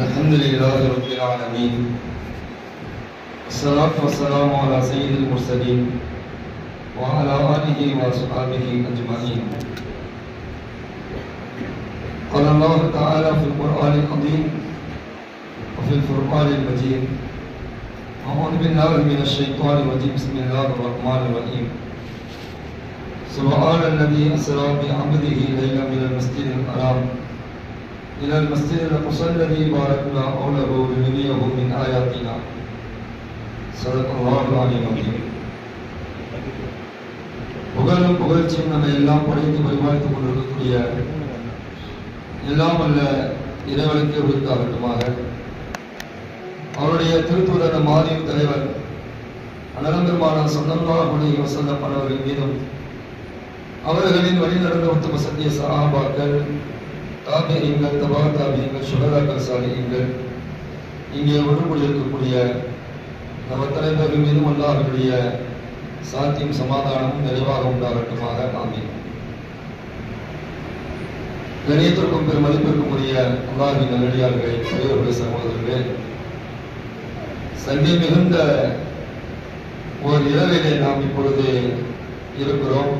الحمد لله رب العالمين والصلاة والسلام على سيد المرسلين وعلى آله وصحبه أجمعين. قال الله تعالى في القرآن العظيم وفي الفرقان المجيد: أعوذ بالله من الشيطان الرجيم، بسم الله الرحمن الرحيم. سبحان الذي أسرى بعبده ليلا من المسجد الحرام إلى المسجد الأقصى الذي باركنا حوله لنريه من آياتنا. صدق الله العلي العظيم. புகழும் புகழ்ச்சியும் நம்ம எல்லாம் படைத்து பரிமாறித்துக் கொண்டிருக்கக்கூடிய எல்லாம் அல்ல இறைவனுக்கு உரித்தாகட்டுமாக. அவருடைய திருத்தூதர் மாறியும் தலைவர் அனலம்பெருமான ஸல்லல்லாஹு அலைஹி வஸல்லம் அவர்கள் மீதும் அவர்களின் வழி நடந்த உத்தம சத்திய சஹாபாக்கள், தாபிஈன்கள், தபா தாபிஈன்கள், சுஹதாக்கள், சாலிஹீன்கள், இங்கே ஒன்று கூடியிருக்கக்கூடிய நம்ம தலைவர்கள் மீதும் அல்லாஹ்வுடைய சாந்தியும் சமாதானமும் நிறைவாக உண்டாகட்டுமாக. ஆமீன். கணியத்திற்கும் பெரும் மதிப்பிற்கும் உரிய அல்லாஹ்வின் நல்லடியார்களே, பெரியவர்களே, சகோதரர்களே, சங்கை மிகுந்த ஒரு இரவிலே நாம் இப்பொழுது இருக்கிறோம்.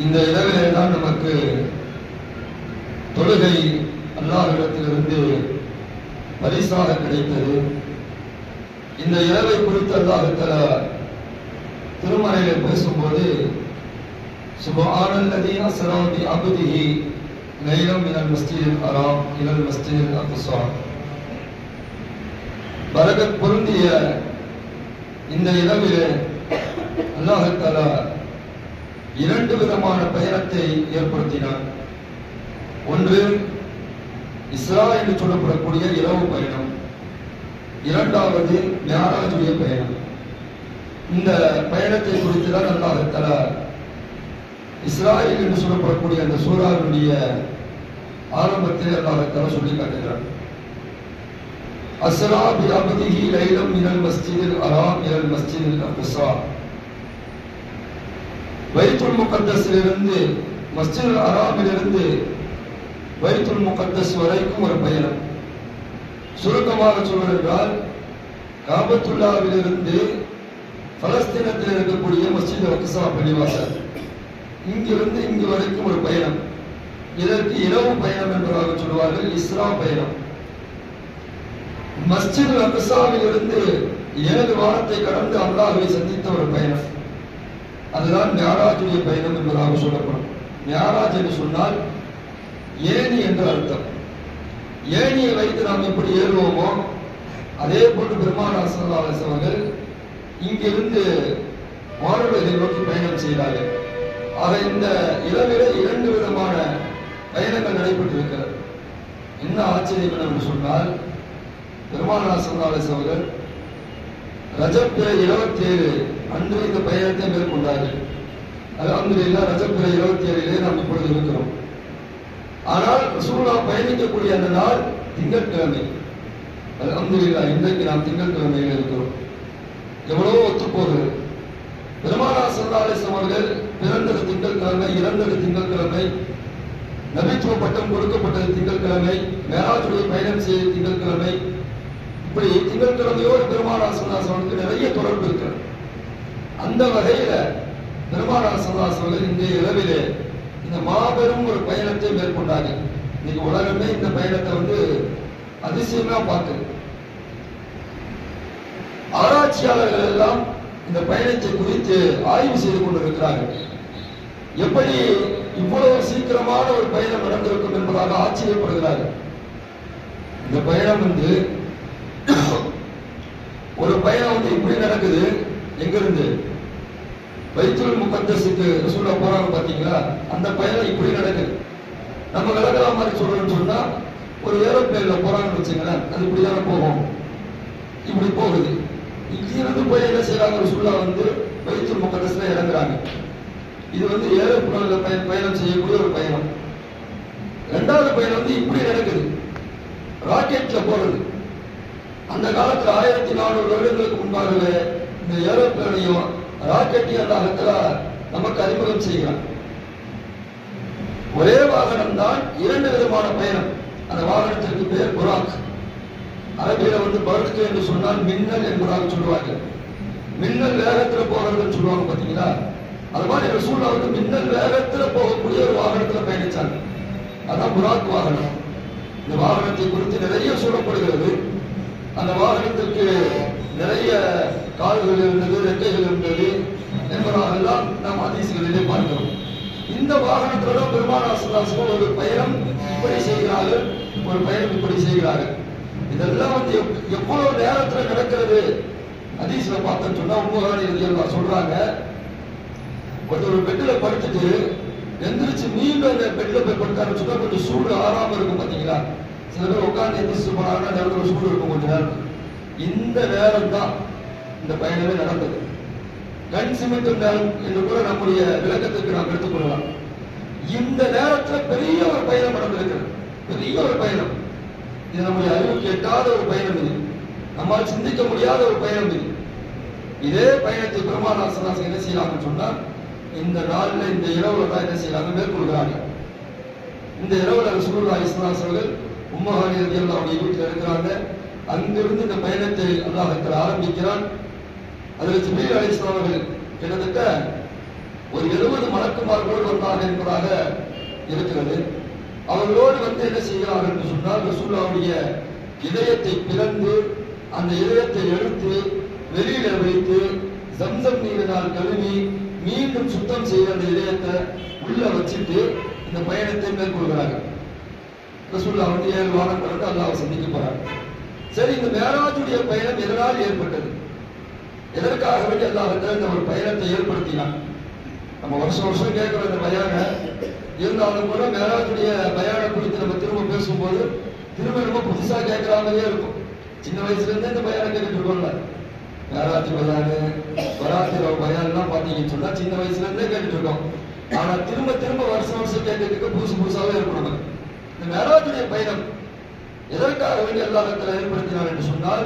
இந்த இரவிலே தான் நமக்கு தொழுகை அல்லாஹ்விடத்திலிருந்து பரிசாக கிடைத்தது. இந்த இரவை குறித்து அல்லாஹ் தஆலா திருமறையிலே பேசும்போது சுப்ஹானல்லதீ அஸ்ரா பி அப்திஹி லைலம் மினல் மஸ்ஜிதில் ஹராம் இலல் மஸ்ஜிதில் அக்ஸா, பரக்கத் பொருந்திய இந்த இரவிலே அல்லாஹ் தஆலா இரண்டு விதமான பயணத்தை ஏற்படுத்தினார். ஒன்று இஸ்ரா என்று சொல்லப்படக்கூடிய இரவு பயணம், இரண்டாவது மிஅராஜுடைய பயணம். இந்த பயணத்தை குறித்து தான் அல்லாஹ் தஆலா இஸ்ராயீல் என்று சொல்லப்படக்கூடிய அந்த சூராவுடைய ஆரம்பத்தில் அல்லாஹ் தஆலா சொல்லி காட்டுகிறார். அஸ்ரா பி அப்திஹி லைலம் மினல் மஸ்ஜிதில் ஹராம் இலல் மஸ்ஜிதில் அக்ஸா, பைத்துல் முகத்தஸிலிருந்து மஸ்ஜிதுல் ஹராமிலிருந்து பைத்துல் முகத்தஸ் வரைக்கும் ஒரு பயணம். சுருக்கமாக சொல்வதென்றால், காபத்துல்லாவிலிருந்து பலஸ்தீனத்தில் இருக்கக்கூடிய மஸ்ஜித் அக்ஸா பள்ளிவாசல், இங்கிருந்து இங்கு வரைக்கும் ஒரு பயணம். இதற்கு இரவு பயணம் என்பதாக சொல்வார்கள், இஸ்ரா பயணம். மஸ்ஜித் அக்ஸாவிலிருந்து 7 வானத்தை கடந்து அல்லாஹ்வை சந்தித்த ஒரு பயணம், அதுதான் மிஅராஜுடைய பயணம் என்பதாக சொல்லப்படும். மிஅராஜ் என்று சொன்னால் ஏணி என்று அர்த்தம். ஏணியை வைத்து நாம் எப்படி ஏறுவோமோ அதே போன்று பெருமானார் ஸல்லல்லாஹு அலைஹி வஸல்லம் அவர்கள் இங்கிருந்து வானவெளியை நோக்கி பயணம் செய்தார்கள். ஆக இந்த இரவிலே 2 விதமான பயணங்கள் நடைபெற்றிருக்கிறது. என்ன ஆச்சரியம் என்று சொன்னால், பெருமானார் ஸல்லல்லாஹு அலைஹி வஸல்லம் அவர்கள் ரஜப் பிறை 27 அன்று இந்த பயணத்தை மேற்கொண்டார்கள். அல்ஹம்துலில்லாஹ், ரஜப் பிறை 27 நாம் இப்பொழுது இருக்கிறோம். ஆனால் ரசூலுல்லாஹ் பயணிக்கக்கூடிய அந்த நாள் திங்கட்கிழமை. அல்ஹம்துலில்லாஹ், இன்றைக்கு நாம் திங்கட்கிழமையில் இருக்கிறோம். எவ்வளவோ ஒத்துப்போகிறது. பெருமானார் ஸல்லல்லாஹு அலைஹி வஸல்லம் அவர்கள் பிறந்தது திங்கட்கிழமை, இறந்தது திங்கட்கிழமை, நபித்துவ பட்டம் கொடுக்கப்பட்டது திங்கட்கிழமை, மிஅராஜுடைய பயணம் செய்த திங்கட்கிழமை. இப்படி திங்கட்கிழமையோடு பெருமானார் ஸல்லல்லாஹு அலைஹி வஸல்லம் நிறைய தொடர்பு இருக்கிறது. அந்த வகையில பெருமானார் ஸல்லல்லாஹு அலைஹி வஸல்லம் இன்றைய இரவிலே இந்த மாபெரும் ஒரு பயணத்தை மேற்கொண்டார்கள். இன்னைக்கு உலகமே இந்த பயணத்தை அதிசயமா பார்க்குது. ஆராய்ச்சியாளர்கள் எல்லாம் இந்த பயணத்தை குறித்து ஆய்வு செய்து கொண்டிருக்கிறார்கள். எப்படி இவ்வளவு சீக்கிரமான ஒரு பயணம் நடந்திருக்கும் என்பதாக ஆச்சரியப்படுகிறார்கள். இந்த பயணம் ஒரு பயணம் இப்படி நடக்குது. எங்கிருந்து பைத்துல் முகத்தஸுக்கு ரசூலுல்லாஹ் போறாங்க பாத்தீங்களா, அந்த பயணம் இப்படி நடக்குது. நம்ம விலகலா மாதிரி சொல்லணும்னு சொன்னா, ஒரு ஏரோப்ளேன்ல போறாங்கன்னு வச்சுங்களேன், அது இப்படிதானே போகும். இப்படி போகுது. இங்கிருந்து போய் என்ன செய்யறாங்க, ரசூலுல்லாஹ் பைத்துல் முகத்தஸ்ல இறங்குறாங்க. இது ஏரோப்ளேன்ல பயணம் செய்யக்கூடிய ஒரு பயணம். இரண்டாவது பயணம் இப்படி நடக்குது, ராக்கெட்ல போறது. அந்த காலத்துல 1400 வருடங்களுக்கு முன்பாகவே இந்த ஏரோப்ளேனையும் ராக்கெட்டையும் அல்லாஹ் தஆலா நமக்கு அறிமுகம் செய்கிறான். ஒரே வாகனம் தான், 2 விதமான பயணம். அந்த வாகனத்திற்கு பேர் புராக். அரபியில பருக்கு என்று சொன்னால் மின்னல் என்பதாக சொல்லுவாங்க. மின்னல் வேகத்துல போறதுன்னு சொல்லுவாங்க பாத்தீங்களா. அது மாதிரி ரசூலுல்லாஹ் மின்னல் வேகத்துல போகக்கூடிய ஒரு வாகனத்துல பயணிச்சாங்க. அதான் புராக் வாகனம். இந்த வாகனத்தை குறித்து நிறைய சொல்லப்படுகிறது. அந்த வாகனத்திற்கு நிறைய கால்கள் இருந்தது, ரெக்கைகள் இருந்தது என்பதாகலாம் நாம் ஹதீஸ்களிலே பார்க்கிறோம். இந்த வாகனத்தோட பெருமானார் ஸல்லல்லாஹு அலைஹி வஸல்லம் ஒரு பயணம் இப்படி செய்கிறார்கள், ஒரு பயணம் இப்படி செய்கிறார்கள். இதெல்லாம் எவ்வளவு நேரத்துல நடக்கிறது ஹதீஸ்ல பார்த்தோம்னு சொன்னா உம்மு ஹானி ரலியல்லாஹு சொல்றாங்க, ஒரு பெட்ல படுத்துட்டு எந்திரிச்சு மீண்டும் அந்த பெட்ல போய் படுத்தாருன்னு சொன்னா கொஞ்சம் சூடு ஆறாம இருக்கும் பாத்தீங்களா. சில பேர் உட்கார்ந்து எந்திரிச்சு போனாங்கன்னா நேரத்தில் சூடு இருக்கும் கொஞ்ச நேரம். இந்த நேரம் தான் இந்த பயணமே நடந்தது. கண் சிமிட்டும் நேரம் என்று கூட நம்முடைய விளக்கத்திற்கு நாம் எடுத்துக்கொள்ளலாம். இந்த நேரத்துல பெரிய ஒரு பயணம் நடந்திருக்கிறது, பெரிய ஒரு பயணம். இது நம்முடைய அறிவுக்கு எட்டாத ஒரு பயணம், இது நம்மால் சிந்திக்க முடியாத ஒரு பயணம். இது இதே பயணத்தை பெருமானார் ஸல்லல்லாஹு அலைஹி வஸல்லம் என்ன செய்யலாம்னு சொன்னா இந்த நாள்ல இந்த இரவுல தான் என்ன செய்யறாங்க, மேற்கொள்கிறாங்க. இந்த இரவுல ரசூலுல்லாஹி ஸல்லல்லாஹு அலைஹி வஸல்லம் உம்மு ஹானி ரலியல்லாஹு அன்ஹா வீட்டில் இருக்கிறாங்க. அங்கிருந்து இந்த பயணத்தை அல்லாஹ் தஆலா ஆரம்பிக்கிறான். அதில் ஜிப்ரீல் அலைஹிஸ்ஸலாம் அவர்கள் கிட்டத்தட்ட ஒரு 70 மலக்குமார்களோடு வந்தாங்க என்பதாக இருக்கிறது. அவர்களோடு என்ன செய்கிறார்கள் என்று சொன்னால் ரசூலுல்லாஹ்வுடைய இதயத்தை பிளந்து அந்த இதயத்தை எடுத்து வெளியில வைத்து ஜம்சம் நீரினால் கழுவி மீண்டும் சுத்தம் செய்த அந்த இதயத்தை உள்ள வச்சுட்டு இந்த பயணத்தை மேற்கொள்கிறார்கள். ரசூலுல்லாஹ் 7 வாரம் கடந்து அல்லாஹ்வை சந்திக்க போறாங்க. சரி, இந்த மேராஜுடைய பயணம் எதனால் ஏற்பட்டது, எதற்காக வேண்டி அல்லாஹ் இந்த ஒரு பயணத்தை ஏற்படுத்தினான்? நம்ம வருஷம் வருஷம் கேட்கிற இந்த பயான இருந்தாலும் கூட மேராஜுடைய பயான குறித்து நம்ம திரும்ப பேசும்போது திரும்ப ரொம்ப புதுசா கேட்கிற மாதிரியே இருக்கும். சின்ன வயசுல இருந்தே இந்த பயான கேட்டுட்டு இருக்கோம்ல, மேராஜ் பயானு வராத்திர பயான்லாம் பாத்தீங்கன்னு சொன்னா சின்ன வயசுல இருந்தே கேட்டுட்டு இருக்கோம். ஆனா திரும்ப திரும்ப வருஷம் வருஷம் கேட்கறதுக்கு புதுசு புதுசாவே இருக்கணும். இந்த மேராஜுடைய பயணம் எதற்காக வேண்டி அல்லாஹ் ஏற்படுத்தினார் என்று சொன்னால்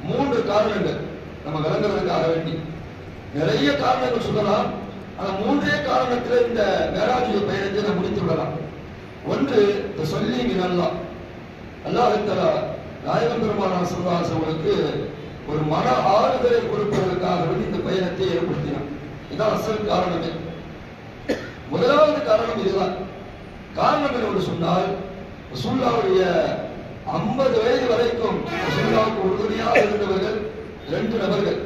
3 காரணங்கள் நம்ம விளங்குறதுக்காக வேண்டி. நிறைய காரணங்கள் சொல்லலாம், ஆனா 3 காரணத்துல இந்த மேராஜுடைய பயணத்தை நாம் முடித்து விடலாம். ஒன்று, சொல்லி மினல்லா, அல்லாஹ் தஆலா நாயகம் பெருமானார் ஸல்லல்லாஹு அலைஹி வஸல்லம் ஒரு மன ஆறுதலை கொடுப்பதற்காக வேண்டி இந்த பயணத்தை ஏற்படுத்தினார். இதுதான் அசல் காரணமே. முதலாவது காரணம் இதுதான். காரணம் என்று சொன்னால் ரசூலுல்லாஹ்வுடைய 50 வயது வரைக்கும் ரசூலுல்லாஹ்வுக்கு உறுதுணையாக இருந்தவர்கள் 2 நபர்கள்.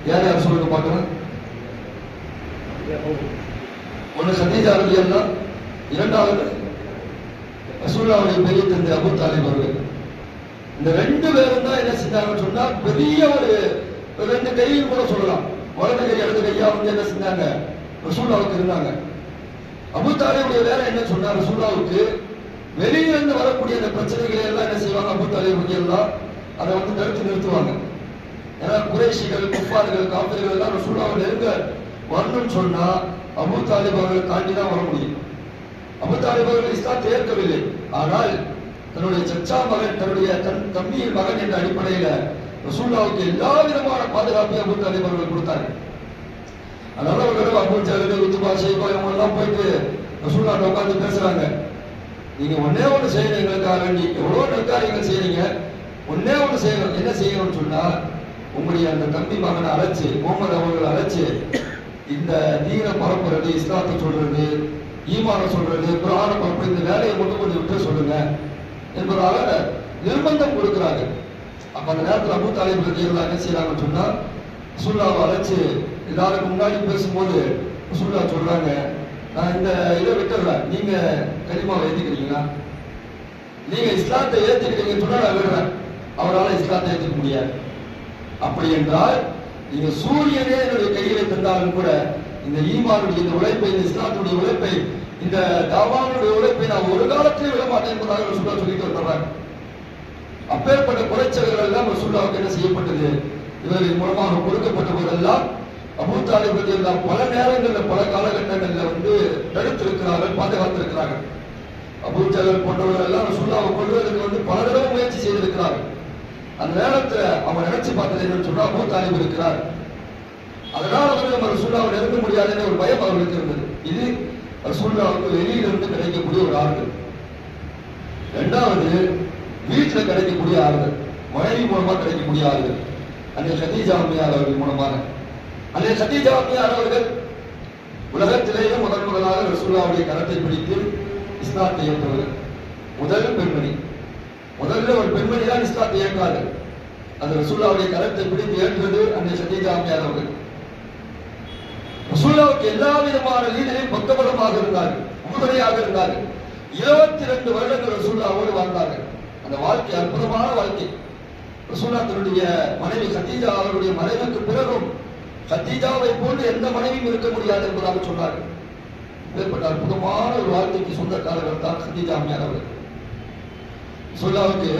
யார் யார் சொல்லுங்க பார்க்கலாம். ஒன்னு கதீஜா ரலியல்லாஹு, இரண்டாவது ரசூலுல்லாஹ்வுடைய பெரிய தந்தை அபூ தாலிப் அவர்கள். இந்த 2 பேரும் தான் என்ன செஞ்சாங்கன்னு சொன்னா பெரிய ஒரு 2 கையில் கூட சொல்லலாம், வலது கை இடது கையா என்ன செஞ்சாங்க ரசூலுல்லாஹ்வுக்கு இருந்தாங்க. அபூ தாலிபுடைய வேலை என்ன சொன்னா ரசூலுல்லாஹ்வுக்கு வெளியிலிருந்து வரக்கூடிய அந்த பிரச்சனைகளை எல்லாம் என்ன செய்வாங்க, அபூ தாலிப் ரலியல்லாஹு அதை தடுத்து நிறுத்துவாங்க. ஏன்னா குறைஷிகள், குஃபார்கள், காஃபிர்கள் எல்லாம் ரசூலுல்லாஹ்வை நெருங்க வரணும்னு சொன்னா அபூ தாலிப் அவர்கள் தாண்டி தான் வர முடியும். அபூ தாலிப் அவர்கள் இஸ்லாத்தை ஏற்கவில்லை, ஆனால் தன்னுடைய சச்சா மகன், தன்னுடைய தம்பியின் மகன் என்ற அடிப்படையில ரசூலுல்லாஹ்வுக்கு எல்லா விதமான பாதுகாப்பையும் அபூ தாலிப் அவர்கள் கொடுத்தாங்க. அதனால ஒரு அபூ ஜஹல், உத்பா, ஷைபா இவங்க எல்லாம் போயிட்டு ரசூலுல்லாஹ் உட்கார்ந்து பேசுறாங்க. நீங்க ஒன்னே ஒண்ணு செய்யணும், எங்களுக்காக வேண்டி எவ்வளவு நற்காரியங்கள் செய்யறீங்க, ஒன்னே ஒண்ணு செய்யணும். என்ன செய்யணும்னு சொன்னா உங்களுடைய அந்த தம்பி மகனை அழைச்சு, முகமது அவர்களை அழைச்சு இந்த தீன பரப்புறது, இஸ்லாத்தை சொல்றது, ஈமான சொல்றது, குர்ஆனை பரப்புறது, இந்த வேலையை மட்டும் கொஞ்சம் விட்டு சொல்லுங்க என்பதாக நிர்பந்தம் கொடுக்கிறாங்க. அப்ப அந்த நேரத்தில் அபூ தாலிப் ரலியல்லாஹு என்ன செய்யறாங்கன்னு சொன்னா ரசூலுல்லாஹ்வை அழைச்சு எல்லாருக்கும் முன்னாடி பேசும்போது ரசூலுல்லாஹ் சொல்றாங்க, நான் இந்த இதை விட்டுறேன், நீங்க கலிமாவை ஏத்துக்கிறீங்களா, நீங்க இஸ்லாத்தை ஏத்துக்கிறீங்கன்னு சொன்னா நான் விடுறேன். அவரால் இஸ்லாத்தை ஏற்றுக்க முடியாது. அப்படி என்றால் நீங்க சூரியனே என்னுடைய கையில தந்தாலும் கூட இந்த ஈமானுடைய இந்த உழைப்பை, இந்த இஸ்லாத்துடைய உழைப்பை, இந்த தாவானுடைய உழைப்பை நான் ஒரு காலத்திலே விட மாட்டேன் என்பதாக ரசூலுல்லாஹ் சொல்லிட்டு வர்றாங்க. அப்பேற்பட்ட குறைச்சல்கள் எல்லாம் ரசூலுல்லாஹ்வுக்கு என்ன செய்யப்பட்டது, இவர்கள் மூலமாக கொடுக்கப்பட்ட போதெல்லாம் அபூ தாலிப் ரலியல்லாஹு பல நேரங்களில் பல காலகட்டங்களில் தடுத்திருக்கிறார்கள், பாதுகாத்திருக்கிறார்கள். அபூ ஜஹல் போன்றவர்கள் எல்லாம் ரசூலுல்லாஹ்வை கொல்வதற்கு பல தடவை முயற்சி செய்திருக்கிறார்கள். அந்த நேரத்தில் அவங்க நினைச்சு பார்த்தது என்னன்னு சொன்னா அபூ தாலிப் இருக்கிறார், அதனால நம்ம ரசூலுல்லாஹ்வை நெருங்க முடியாதுன்னு ஒரு பயம் அவர்களுக்கு இருந்தது. இது ரசூலுல்லாஹ்வுக்கு வெளியிலிருந்து கிடைக்கக்கூடிய ஒரு ஆறுதல். இரண்டாவது வீட்டில் கிடைக்கக்கூடிய ஆறுதல், மனைவி மூலமா கிடைக்கக்கூடிய ஆறுதல். அன்னை கதீஜா அம்மையார் அவர்கள் மூலமாக. அன்னை கதீஜா அம்மையார் அவர்கள் உலகத்திலேயே முதலாக ரசூலுல்லாஹ்வுடைய கரத்தை பிடித்து இஸ்லாத்தை ஏற்றவர்கள். முதல் பெண்மணி, முதல்ல ஒரு பெண்மணி தான் இஸ்லாத்தை ஏற்றார்கள். அது ரசூலுல்லாஹ்வுடைய கரத்தை பிடித்து ஏற்றது அன்னை கதீஜா அம்மையார் அவர்கள். ரசூலுல்லாஹ்வுக்கு எல்லா விதமான லீலையும் பக்கபலமாக இருந்தார்கள், உறுதுணையாக இருந்தார்கள். 22 வருடங்கள் ரசூலுல்லாஹ்வோடு வாழ்ந்தார்கள். அந்த வாழ்க்கை அற்புதமான வாழ்க்கை. ரசூலுல்லாஹ் தன்னுடைய மனைவி கதீஜா அவருடைய மறைவுக்கு பிறகும் கதீஜாவை போன்று எந்த மனைவியும் இருக்க முடியாது என்பதாக சொன்னார்கள். ஏற்பட்ட அற்புதமான ஒரு வாழ்க்கைக்கு சொந்தக்காரர்கள் தான் கதீஜா அம்மையார் அவர்கள். ரசூலுல்லாஹ்வுக்கு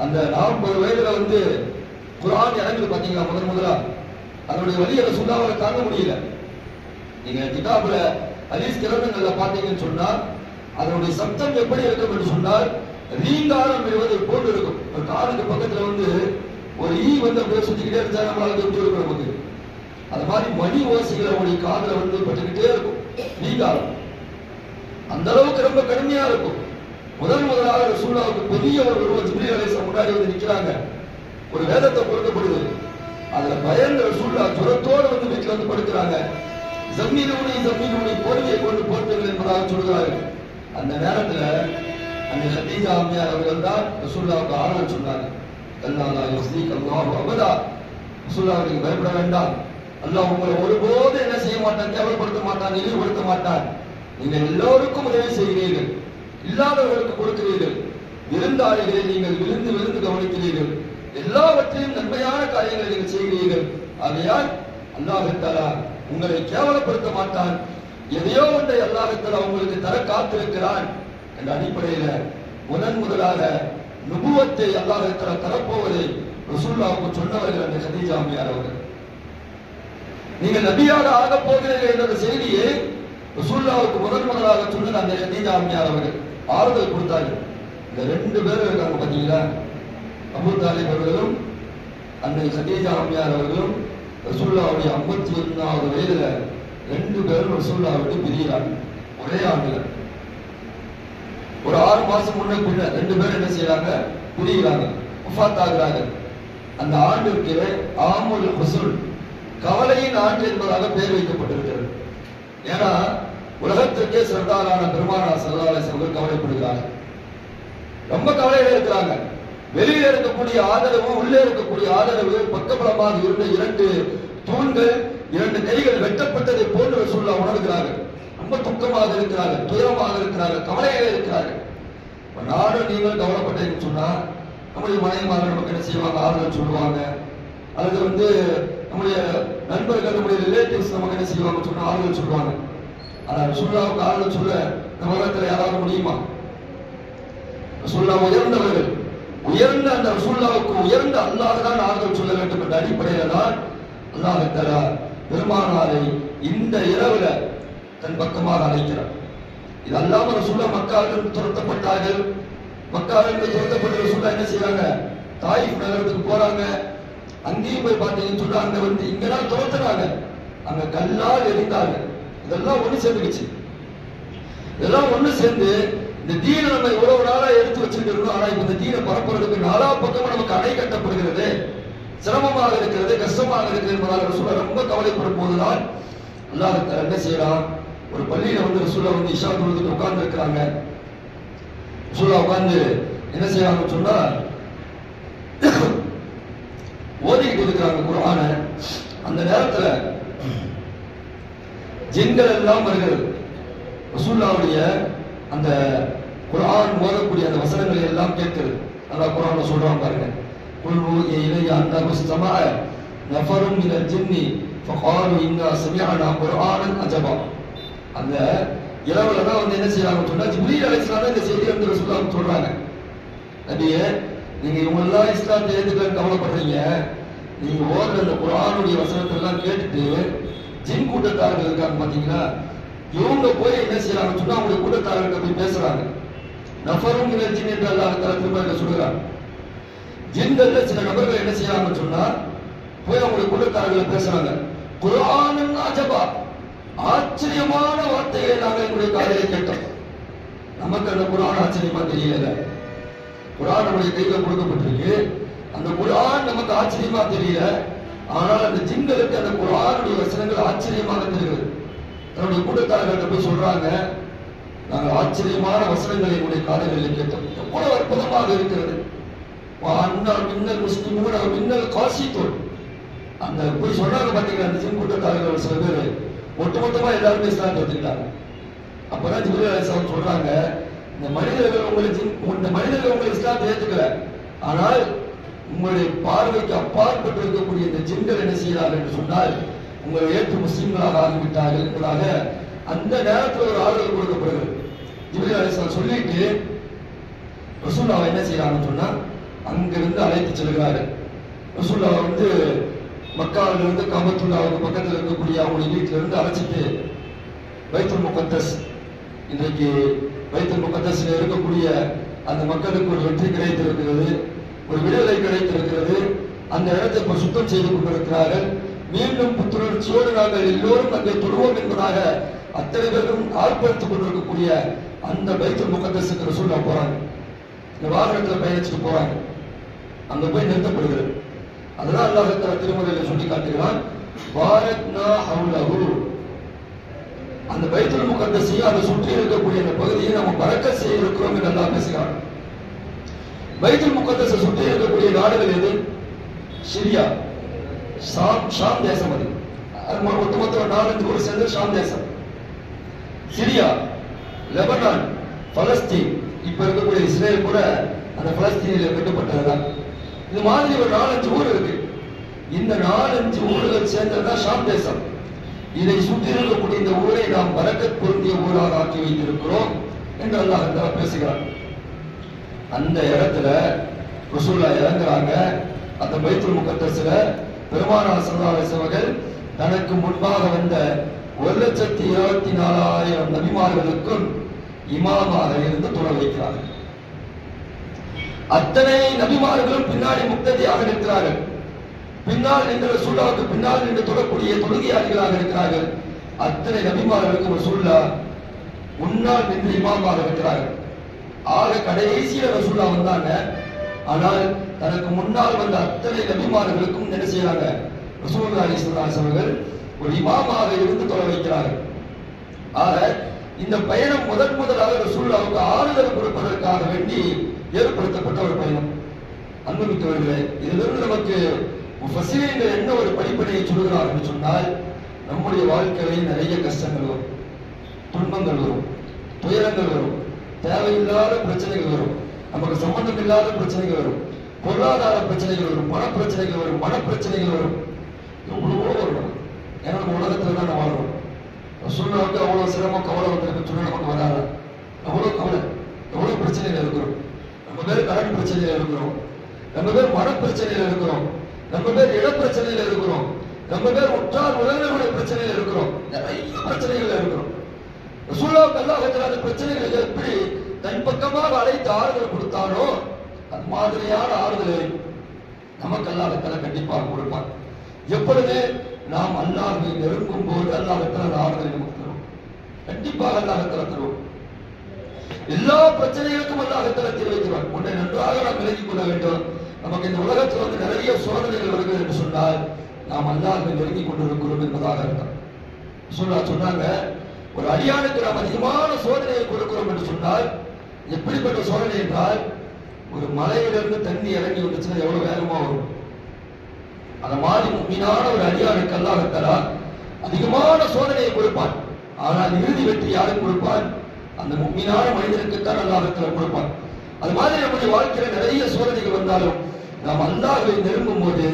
அந்த 40 வயதுல குர்ஆன் இறங்குது பாத்தீங்களா, முதலா அதனுடைய வலியை ரசூலுல்லாஹ்வால தாங்க முடியல. நீங்க கிதாபுல ஹதீஸ் கிரந்தங்கள்ல பாத்தீங்கன்னு சொன்னா அதனுடைய சப்தம் எப்படி இருக்கும் என்று சொன்னால் ரீங்காரம் விடுவதை போன்று இருக்கும். ஒரு காதுக்கு பக்கத்துல ஒரு ஈ அப்படியே சுத்திக்கிட்டே இருந்தா நம்மளால எப்படி இருக்கும் நமக்கு. அது மாதிரி மணி ஓசைகளை அவருடைய காதுல பட்டுக்கிட்டே இருக்கும், ரீங்காரம். அந்த அளவுக்கு ரொம்ப கடுமையா இருக்கும். முதலாக ரசூலுல்லாஹ்வுக்கு பெரிய ஒரு ஜிப்ரீல் அலைஹிஸ்ஸலாம் முன்னாடி நிக்கிறாங்க. ஒரு வேதத்தை கொடுக்கப்படுது. அதுல பயந்து ரசூலுல்லாஹ் ஜுரத்தோடு வீட்டுல படுக்கிறாங்க. ஜம்மீலுனி போர்வையை கொண்டு போர்த்துங்கள் என்பதாக சொல்கிறார்கள். அந்த நேரத்துல அந்த கதீஜா அம்மையார் அவர்கள் தான் ரசூலுல்லாஹ்வுக்கு ஆறுதல் சொன்னாங்க. அல்லாஹ் யுஸ்லீக் அல்லாஹு அபதா, ரசூலுல்லாஹ் நீங்க பயப்பட வேண்டாம், அல்லாஹ் உங்களை ஒருபோது என்ன செய்ய மாட்டான், கேவலப்படுத்த மாட்டான், இழிவுபடுத்த மாட்டான். நீங்க எல்லோருக்கும் உதவி செய்கிறீர்கள், இல்லாதவர்களுக்கு கொடுக்கிறீர்கள், விருந்தாளிகளை நீங்கள் விழுந்து விழுந்து கவனிக்கிறீர்கள், எல்லாவற்றையும் நன்மையான காரியங்களை நீங்கள் செய்கிறீர்கள். ஆகையால் அல்லாஹ் தஆலா உங்களை கேவலப்படுத்த மாட்டான், எதையோ ஒன்றை அல்லாஹ் தஆலா உங்களுக்கு தர காத்திருக்கிறான் என்ற அடிப்படையில முதலாக நுபுவத்தை அல்லாஹ் தஆலா தரப்போவதை ரசூலுல்லாஹ்வுக்கு சொன்னவர்கள் அந்த கதீஜா அம்மையார் அவர்கள். நீங்கள் நபியாக ஆக போகிறீர்கள் என்ற செய்தியை ரசூலுல்லாஹ்வுக்கு முதலாக சொன்னது அந்த கதீஜா அம்மையார் அவர்கள். ஆறுதல் கொடுத்தார்கள். இந்த 2 பேரும் இருக்காங்க பாத்தீங்களா, அபூ தாலிப் அவர்களும் அன்னை கதீஜா அம்மையார் அவர்களும் ரசூலுல்லாஹ்வுடைய 51வது வயதுல 2 பேரும் ரசூலுல்லாஹ் விட்டு பிரிகிறாங்க. ஒரே ஆண்டுல ஒரு 6 மாசம் முன்ன பின்ன 2 பேரும் என்ன செய்யறாங்க, பிரிகிறாங்க, வஃபாத் ஆகுறாங்க. அந்த ஆண்டுக்கு ஆமுல் ஹுஸ்ன், கவலையின் ஆண்டு என்பதாக பெயர் வைக்கப்பட்டிருக்கிறது. ஏன்னா உலகத்திற்கே சிறந்தாரான பெருமானார் ஸல்லல்லாஹு அலைஹி வஸல்லம் கவலைப்படுகிறாங்க, ரொம்ப கவலையில இருக்கிறாங்க. வெளியில இருக்கக்கூடிய ஆதரவு, உள்ளே இருக்கக்கூடிய ஆதரவு பக்கபலமாக இருந்த 2 தூண்கள், 2 கைகள் வெட்டப்பட்டதை போன்று ரசூலுல்லாஹ் உணர்கிறார்கள். ரொம்ப துக்கமாக இருக்கிறார்கள், துயரமாக இருக்கிறார்கள், கவலையாக இருக்கிறார்கள். நானும் நீங்கள் கவலைப்பட்டேன்னு சொன்னா நம்முடைய மனைவிமார்கள் நமக்கு என்ன செய்வாங்க, ஆறுதல் சொல்லுவாங்க. அல்லது நம்முடைய நண்பர்கள், நம்முடைய ரிலேட்டிவ்ஸ் நமக்கு என்ன செய்வாங்க சொன்னா ஆறுதல் சொல்லுவாங்க. ஆனா ரசூலுல்லாஹ்வுக்கு ஆறுதல் சொல்ல நம்ம உலகத்துல யாராவது முடியுமா? ரசூலுல்லாஹ் உயர்ந்தவர்கள், உயர்ந்த அந்த ரசூலுல்லாஹ்வுக்கு உயர்ந்த அல்லாஹ் தான் ஆறுதல் சொல்ல வேண்டும் என்ற அடிப்படையில தான் அல்லாஹ் தஆலா பெருமானாரை இந்த இரவுல தன் பக்கமாக அழைக்கிறார். இது அல்லாம ரசூலுல்லாஹ் மக்காவிலிருந்து துரத்தப்பட்டார்கள். மக்காவிலிருந்து துரத்தப்பட்ட ரசூலுல்லாஹ் என்ன செய்யறாங்க, தாயிஃப் நகரத்துக்கு போறாங்க. அங்கேயும் போய் பார்த்தீங்கன்னு சொன்னா அங்க இங்கதான் துரத்துறாங்க, அங்க கல்லால் எரிந்தாங்க. இதெல்லாம் ஒண்ணு சேர்ந்துக்குச்சு. இதெல்லாம் ஒண்ணு சேர்ந்து இந்த தீனை நம்ம இவ்வளவு நாளா எடுத்து வச்சுட்டு இருக்கோம். ஆனா இப்ப இந்த தீனை பரப்புறதுக்கு 4 பக்கமும் நமக்கு அணை கட்டப்படுகிறது, சிரமமாக இருக்கிறது, கஷ்டமாக இருக்கிறது என்பதால் ரசூலுல்லாஹ் ரொம்ப கவலைப்படும் போதுதான் அல்லாஹ் என்ன செய்யறான், ஒரு பள்ளியில ரசூலுல்லாஹ் இஷா தொழுதுட்டு உட்கார்ந்து இருக்கிறாங்க. ரசூலுல்லாஹ் உட்கார்ந்து என்ன செய்யறாங்கன்னு சொன்னா ஓதிக்கிட்டு இருக்கிறாங்க குர்ஆன. அந்த நேரத்துல ஜின்கள் எல்லாம் வருகிறது. ரசூலுல்லாஹ்வுடைய அந்த குர்ஆன் ஓதக்கூடிய அந்த வசனங்களை எல்லாம் கேட்கிறது. அல்லாஹ் குர்ஆன்ல சொல்றான் பாருங்க, குல் ஊஹிய இலைய அன்னஹு இஸ்தமஅ நஃபரும் மினல் ஜின்னி ஃபகாலு இன்னா சமிஅனா குர்ஆனன் அஜபா. அந்த இரவுல தான் என்ன செய்யறாங்க சொன்னா ஜிப்ரீல் அலைஹிஸ்ஸலாம் இந்த செய்தியை ரசூலுல்லாஹ் சொல்றாங்க, நபியே நீங்க இவங்கெல்லாம் இஸ்லாத்தை ஏற்றுக்க கவலைப்படுறீங்க, நீங்க ஓதுற அந்த குர்ஆனுடைய வசனத்தை எல்லாம் கேட்டுட்டு ஜின் கூட்டத்தார்கள் இருக்காங்க பாத்தீங்களா, இவங்க போய் என்ன செய்யறாங்க சொன்னா அவங்களுடைய கூட்டத்தார்கள் போய் பேசுறாங்க. நஃபரும் மினல் ஜின் என்று அல்லாஹ் தஆலா திருமறையில சொல்றாங்க. ஜின்கள்ல சில நபர்கள் என்ன செய்யறாங்கன்னு சொன்னா போய் அவங்களுடைய கூட்டத்தார்கள் பேசுறாங்க. குர்ஆனன் அஜபா, ஆச்சரியமான வார்த்தைகளை நாங்கள் எங்களுடைய காதிலே கேட்டோம். நமக்கு அந்த குர்ஆன் ஆச்சரியமா தெரியல. குர்ஆன் நம்முடைய கையில கொடுக்கப்பட்டிருக்கு. அந்த குர்ஆன் நமக்கு ஆச்சரியமா தெரியல. ஆனால் அந்த ஜின்களுக்கு அந்த குர்ஆனுடைய வசனங்கள் ஆச்சரியமாக தெரிகிறது. தன்னுடைய கூட்டத்தார்கள்ட்ட போய் சொல்றாங்க, நாங்கள் ஆச்சரியமான வசனங்களை என்னுடைய காதுகளில் கேட்டோம், எவ்வளவு அற்புதமாக இருக்கிறது. மின்னல் முஸ்லிமூன் மின்னல் காசித்தோல். அந்த போய் சொல்றாங்க பாத்தீங்களா, அந்த ஜின் கூட்டத்தார்கள் சில பேர் ஒட்டுமொத்தமா எல்லாருமே இஸ்லாத்தை எடுத்துக்கிட்டாங்க. அப்பதான் ஜிப்ரீல் அலைஹிஸ்ஸலாம் சொல்றாங்க, இந்த மனிதர்கள் உங்களை இஸ்லாத்தை ஏற்றுக்கல, ஆனால் உங்களுடைய பார்வைக்கு அப்பாற்பட்டு இருக்கக்கூடிய இந்த ஜின்கள் என்ன செய்கிறார்கள் என்று சொன்னால் உங்களை ஏற்று முஸ்லிம்களாக ஆகிவிட்டார்கள் என்பதாக அந்த நேரத்தில் ஒரு ஆறுதல் கொடுக்கப்படுகிறது. ஜிப்ரீல் அலைஹிஸ்ஸலாம் சொல்லிட்டு ரசூலுல்லாஹ் என்ன செய்யறாங்கன்னு சொன்னா அங்கிருந்து அழைத்து செல்கிறார்கள். ரசூலுல்லாஹ் மக்காவில இருந்து காபத்துல்லாவுக்கு பக்கத்தில் இருக்கக்கூடிய அவங்களுடைய வீட்டில இருந்து அழைச்சிட்டு பைத்துல் முகத்தஸ், இன்றைக்கு பைத்துல் முகத்தஸ்ல இருக்கக்கூடிய அந்த மக்களுக்கு ஒரு வெற்றி கிடைத்திருக்கிறது, ஒரு விடுதலை கிடைத்திருக்கிறது. அந்த இடத்தை இப்ப சுத்தம் செய்து கொண்டிருக்கிறார்கள். மீண்டும் புத்துணர்ச்சியோடு நாங்கள் எல்லோரும் அங்கே தொழுவோம் என்பதாக அத்தனை பேரும் ஆர்ப்பரித்துக் கொண்டிருக்கக்கூடிய அந்த பைத்துல் முகத்தஸுக்கு ரசூலுல்லாஹ் போறாங்க. இந்த வாகனத்துல பயணிச்சுட்டு போறாங்க. அங்க போய் நிறுத்தப்படுகிறது. அதனால அல்லாஹ் தஆலா திருமறையில சொல்லி காட்டுகிறான், பாரக்னா ஹவுலஹு. அந்த பைத்துல் முகத்தஸையும் அதை சுற்றி இருக்கக்கூடிய அந்த பகுதியை நம்ம பரக்கத் செய்ய இருக்கிறோம் என்று அல்லாஹ் பேசுகிறான். பைத்துல் முகத்தஸை சுற்றி இருக்கக்கூடிய நாடுகள் எது? சிரியா, ஷாம் தேசம். அது ஒட்டுமொத்த 4-5 ஊர் சேர்ந்து ஷாம் தேசம். சிரியா, லெபனான், பலஸ்தீன், இப்ப இருக்கக்கூடிய இஸ்ரேல் கூட அந்த பலஸ்தீனில் கட்டப்பட்டதுதான். இது மாதிரி ஒரு 4-5 ஊர் இருக்கு. இந்த 4-5 ஊர்கள் சேர்ந்ததுதான் ஷாம் தேசம். இதை சுற்றி இருக்கக்கூடிய இந்த ஊரை நாம் பரக்கத் பொருந்திய ஊராக ஆக்கி வைத்திருக்கிறோம் என்று அல்லாஹ் தஆலா பேசுகிறார். அந்த இடத்துல ரசூலுல்லாஹ் இறங்குறாங்க. அந்த பைத்துல் முகத்தஸ்ல பெருமானார் ஸல்லல்லாஹு அலைஹி வஸல்லம் தனக்கு முன்பாக வந்த 1,24,000 நபிமார்களுக்கும் இமாமாக இருந்து தொழ வைக்கிறார்கள். அத்தனை நபிமார்களும் பின்னாடி முக்ததியாக இருக்கிறார்கள். பின்னால் நின்ற ரசூலுல்லாஹ்வுக்கு பின்னால் நின்று தொழக்கூடிய தொழுகையாளிகளாக இருக்கிறார்கள். அத்தனை நபிமார்களுக்கும் ரசூலுல்லாஹ் முன்னால் நின்று இமாமாக இருக்கிறார்கள். ஆக கடைசியில ரசூலுல்லாஹ் வந்தாங்க. ஆனால் தனக்கு முன்னால் வந்த அத்தனை நபிமார்களுக்கும் என்ன செய்யறாங்க? ரசூலுல்லாஹி ஸல்லல்லாஹு அலைஹி வஸல்லம் ஒரு இமாமாக இருந்து தொழ வைக்கிறார்கள். ஆக இந்த பயணம் முதலாக ரசூலுல்லாஹ்வுக்கு ஆறுதல் கொடுப்பதற்காக வேண்டி ஏற்படுத்தப்பட்ட ஒரு பயணம். அன்புமிக்கவர்களே, இதிலிருந்து நமக்கு முஃபஸ்ஸிரீன்கள் என்ன ஒரு படிப்பினையை சொல்கிறார் என்று சொன்னால், நம்முடைய வாழ்க்கையில் நிறைய கஷ்டங்கள் வரும், துன்பங்கள் வரும், துயரங்கள் வரும், தேவையில்லாத பிரச்சனைகள் வரும், நமக்கு சம்பந்தம் இல்லாத பிரச்சனைகள் வரும், பொருளாதார பிரச்சனைகள் வரும், பண பிரச்சனைகள் வரும், மன பிரச்சனைகள் வரும், எவ்வளவோ வரும். ஏன்னா நம்ம உலகத்துல தான் நம்ம வாழ்றோம். ரசூலுல்லாஹ்வுக்கு அவ்வளவு சிரமம் கவலை வந்திருக்கு சொன்னா நமக்கு வராது. அவ்வளவு கவலை, எவ்வளவு பிரச்சனைகள் இருக்கிறோம். நம்ம பேர் கடன் பிரச்சனையில இருக்கிறோம், நம்ம பேர் மன பிரச்சனையில இருக்கிறோம், நம்ம பேர் இட பிரச்சனையில இருக்கிறோம், நம்ம பேர் உற்றார் உறவினர்களுடைய பிரச்சனையில இருக்கிறோம், நிறைய பிரச்சனைகள் இருக்கிறோம். ரசூலுல்லாஹ்வுக்கு அல்லாஹ் அந்த பிரச்சனைகளை எப்படி தன் பக்கமாக அழைத்து ஆறுதல் கொடுத்தாரோ அது மாதிரியான ஆறுதலை நமக்கு அல்லாஹ் தஆலா கண்டிப்பாக கொடுப்பார். எப்பொழுது நாம் அல்லாஹ்வை நெருங்கும் போது அல்லாஹ் தஆலா ஆறுதலை நமக்கு தருவோம். கண்டிப்பாக அல்லாஹ் தஆலா தருவோம். எல்லா பிரச்சனைகளுக்கும் அல்லாஹ் தஆலா தீர்வு வைக்கிறார். ஒன்றை நன்றாக நாம் விளங்கிக் கொள்ள வேண்டும். நமக்கு இந்த உலகத்தில் நிறைய சோதனைகள் வருகிறது என்று சொன்னால் நாம் அல்லாஹ்வை நெருங்கிக் கொண்டிருக்கிறோம் என்பதாக அர்த்தம். சொன்னாங்க, ஒரு அடியானுக்கு நாம் அதிகமான சோதனையை கொடுக்கிறோம் என்று சொன்னால் எப்படிப்பட்ட சோதனை என்றால், ஒரு மலையிலிருந்து தண்ணி இறங்கி வந்துச்சுன்னா எவ்வளவு வேகமா வரும். அந்த மாதிரி முக்மீனான ஒரு அடியானுக்கு அல்லாஹ் தஆலா அதிகமான சோதனையை கொடுப்பான். ஆனால் இறுதி வெற்றி யாருக்கு கொடுப்பான்? அந்த முக்மீனான மனிதனுக்குத்தான் அல்லாஹ் தஆலா கொடுப்பான். அது மாதிரி நம்முடைய வாழ்க்கையில நிறைய சோதனைகள் வந்தாலும் நாம் அல்லாஹ்வை நெருங்கும் போது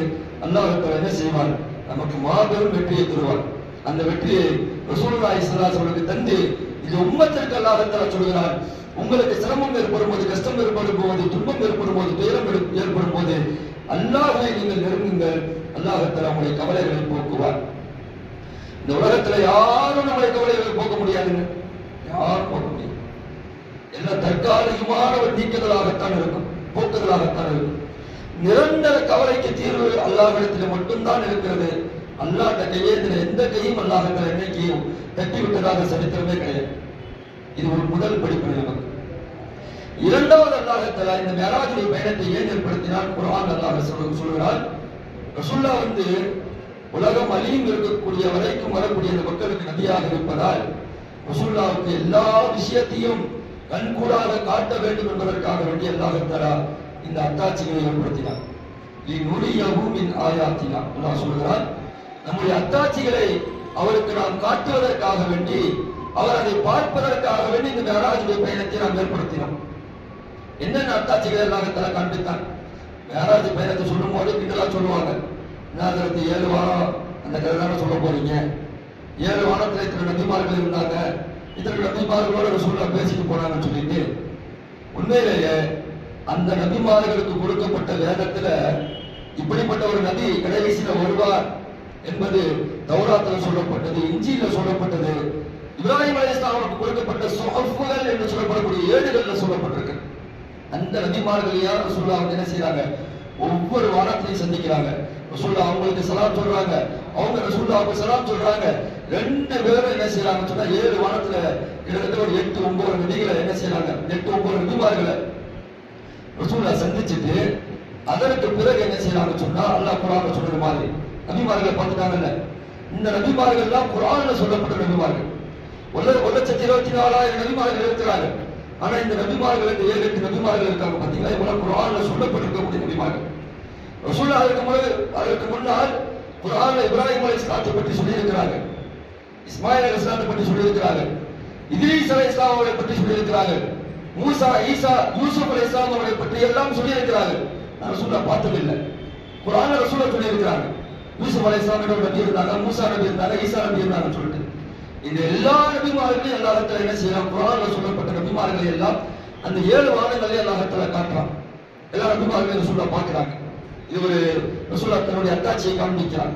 அல்லாஹ் தஆலா என்ன செய்வான்? நமக்கு மாபெரும் வெற்றியை தருவான். அந்த வெற்றியை ரசூலுல்லாஹி ஸல்லல்லாஹு அலைஹி வஸல்லம் தந்து இது உம்மத்திற்கு அல்லாஹ் தஆலா சொல்கிறான், உங்களுக்கு சிரமம் ஏற்படும் போது, கஷ்டம் ஏற்படும் போது, துன்பம் ஏற்படும் போது, துயரம் ஏற்படும் போது அல்லாஹ்வை நீங்கள் நெருங்குங்கள், அல்லாஹ் தஆலா உங்களுடைய கவலைகளை போக்குவார். இந்த உலகத்துல யாரும் நம்முடைய கவலைகளை போக்க முடியாதுங்க, யாரும் போக்க முடியாது. எல்லாம் தற்காலிகமான ஒரு நீக்குதலாகத்தான் இருக்கும், போக்குதலாகத்தான் இருக்கும். நிரந்தர கவலைக்கு தீர்வு அல்லாஹ்விடத்தில் மட்டும்தான் இருக்கிறது. அல்லாஹ்ட்ட கையேந்திர எந்த கையும் அல்லாஹ் என்னைக்கு தட்டி விட்டதாக சரித்திரமே கிடையாது. இது ஒரு முதல் படிப்பினை நமக்கு. இரண்டாவது அல்லாஹ் தஆலா இந்த மிஅராஜுடைய பயணத்தை ஏன் ஏற்படுத்தினார்? குர்ஆன் அல்லாஹ் சொல்கிறார், ரசூல்லா உலகம் அழியும் இருக்கக்கூடிய வரைக்கும் வரக்கூடிய அந்த மக்களுக்கு நபியாக இருப்பதால் ரசூல்லாவுக்கு எல்லா விஷயத்தையும் கண்கூடாக காட்ட வேண்டும் என்பதற்காக வேண்டிய அல்லாஹ் தஆலா இந்த அத்தாட்சிகளை ஏற்படுத்தினார். லினுரியஹு மின் ஆயாத்தினா, அல்லாஹ் சொல்கிறார், நம்முடைய அத்தாட்சிகளை அவருக்கு நாம் காட்டுவதற்காக வேண்டி, அவர் அதை பார்ப்பதற்காக வேண்டி இந்த மிஅராஜுடைய பயணத்தை நாம் ஏற்படுத்தினோம். என்னென்ன அத்தாட்சிகள் அல்லாஹ் தஆலா காண்பித்தான்? மிஅராஜ் பயணத்தை சொல்லும் போது கிண்டலா சொல்லுவாங்க, நாதரத்து 7 வாரம் அந்த கதை தானே சொல்ல போறீங்க, 7 வாரத்துல இத்தனை நபிமார்கள் இருந்தாங்க, இத்தனை நபிமார்களோட ரசூலுல்லாஹ் பேசிட்டு போனாங்கன்னு சொல்லிட்டு, உண்மையிலேயே அந்த நபிமார்களுக்கு கொடுக்கப்பட்ட வேதத்துல இப்படிப்பட்ட ஒரு நபி கடைசியில வருவார் என்பது தௌராத்துல சொல்லப்பட்டது, இஞ்சியில சொல்லப்பட்டது, இப்ராஹிம் அலைஹிஸ்ஸலாமுக்கு கொடுக்கப்பட்ட சுஹஃப்கள் என்று சொல்லப்படக்கூடிய ஏடுகள்ல சொல்லப்பட்டிருக்கு. அந்த நபிமார்கள் யார் ரசூலுல்லாஹ் வந்து என்ன செய்யறாங்க? ஒவ்வொரு வாரத்திலையும் சந்திக்கிறாங்க. ரசூலுல்லாஹ் அவங்களுக்கு சலாம் சொல்றாங்க, அவங்க ரசூலுல்லாஹ்வுக்கு சலாம் சொல்றாங்க. 2 பேரும் என்ன செய்யறாங்கன்னு சொன்னா 7 வாரத்துல கிட்டத்தட்ட ஒரு 8-9 நபிகளை என்ன செய்யறாங்க? 8-9 நபிமார்களை ரசூலுல்லாஹ் சந்திச்சுட்டு அதற்கு பிறகு என்ன செய்யறாங்கன்னு சொன்னா, அல்லாஹ் குர்ஆன்ல சொல்ற மாதிரி நபிமார்களை பார்த்துட்டாங்கல்ல, இந்த நபிமார்கள் எல்லாம் குர்ஆன்ல சொல்லப்பட்ட நபிமார்கள். 1,24,000 நபிமார்கள் இருக்கிறாங்க. ஆனா இந்த நபிமார்கள் 7-8 நபிமார்கள் இருக்காங்க பாத்தீங்களா, இவங்க குர்ஆன்ல சொல்லப்பட்டிருக்கக்கூடிய நபிமார்கள். ரசூலுல்லாஹ் அதற்கு முன்னால் குர்ஆன்ல இப்ராஹிம் அலைஹிஸ்ஸலாத்தை பற்றி சொல்லி இருக்கிறாங்க, இஸ்மாயில் அலைஹிஸ்ஸலாத்தை பற்றி சொல்லி இருக்கிறாங்க, இத்ரீஸ் அலைஹிஸ்ஸலாம் அவர்களை பற்றி சொல்லி இருக்கிறாங்க, மூசா, ஈசா, யூசுப் அலைஹிஸ்ஸலாம் அவர்களை பற்றி எல்லாம் சொல்லி இருக்கிறாங்க. ரசூலுல்லாஹ் பார்த்ததில்லை. குர்ஆன்ல ரசூலுல்லாஹ் சொல்லி இருக்கிறாங்க, யூசுப் அலைஹிஸ்ஸலாம் நபி இருந்தாங்க, மூசா நபி இருந்தாங்க, ஈசா நபி இருந்தாங்கன்னு சொல்லிட்டு. இந்த எல்லா நபிமார்களையும் அல்லாஹ் தஆலா என்ன செய்யறான்? குர்ஆன்ல சொல்லப்பட்ட நபிமார்களை எல்லாம் அந்த 7 வாரங்களே அல்லாஹ் தஆலா காட்டுறான். எல்லா நபிமார்களையும் ரசூலுல்லாஹ் பார்க்கறாங்க. இது ஒரு ரசூலுல்லாஹ் தன்னுடைய அத்தாட்சியை காண்பிக்கிறாங்க.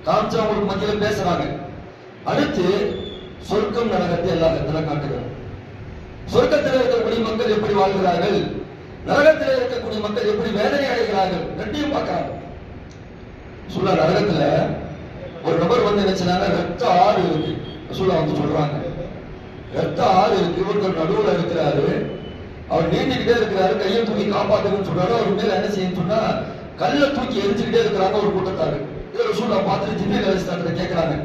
காமிச்சு அவங்களுக்கு மத்தியில பேசுறாங்க. அடுத்து சொர்க்கம் நரகத்தை அல்லாஹ் தஆலா காட்டுகிறார். சொர்க்கத்தில் இருக்கக்கூடிய மக்கள் எப்படி வாழ்கிறார்கள், நரகத்தில் இருக்கக்கூடிய மக்கள் எப்படி வேதனை அடைகிறார்கள், ரெண்டையும் பார்க்கறாங்க. ரசூலுல்லாஹ் நரகத்துல ஒரு நபர் வந்து என்ன செய்றாங்க? ரத்த ஆறு இருக்கு. ரசூலுல்லாஹ் வந்து சொல்றாங்க, ரத்த ஆறு இருக்கு, இவர்கள் நடுவுல இருக்கிறாரு, அவர் நீண்டிக்கிட்டே இருக்கிறாரு, கையை தூக்கி காப்பாத்துன்னு சொல்றாரு. அவர் மேல என்ன செய்யணும் சொன்னா கல்ல தூக்கி எரிஞ்சுக்கிட்டே இருக்கிறாங்க ஒரு கூட்டத்தாரு. இதை ரசூலுல்லாஹ் பார்த்துட்டு ஜிப்ரீல் அலைஹிஸ்ஸலாத்தை கேட்கறாங்க,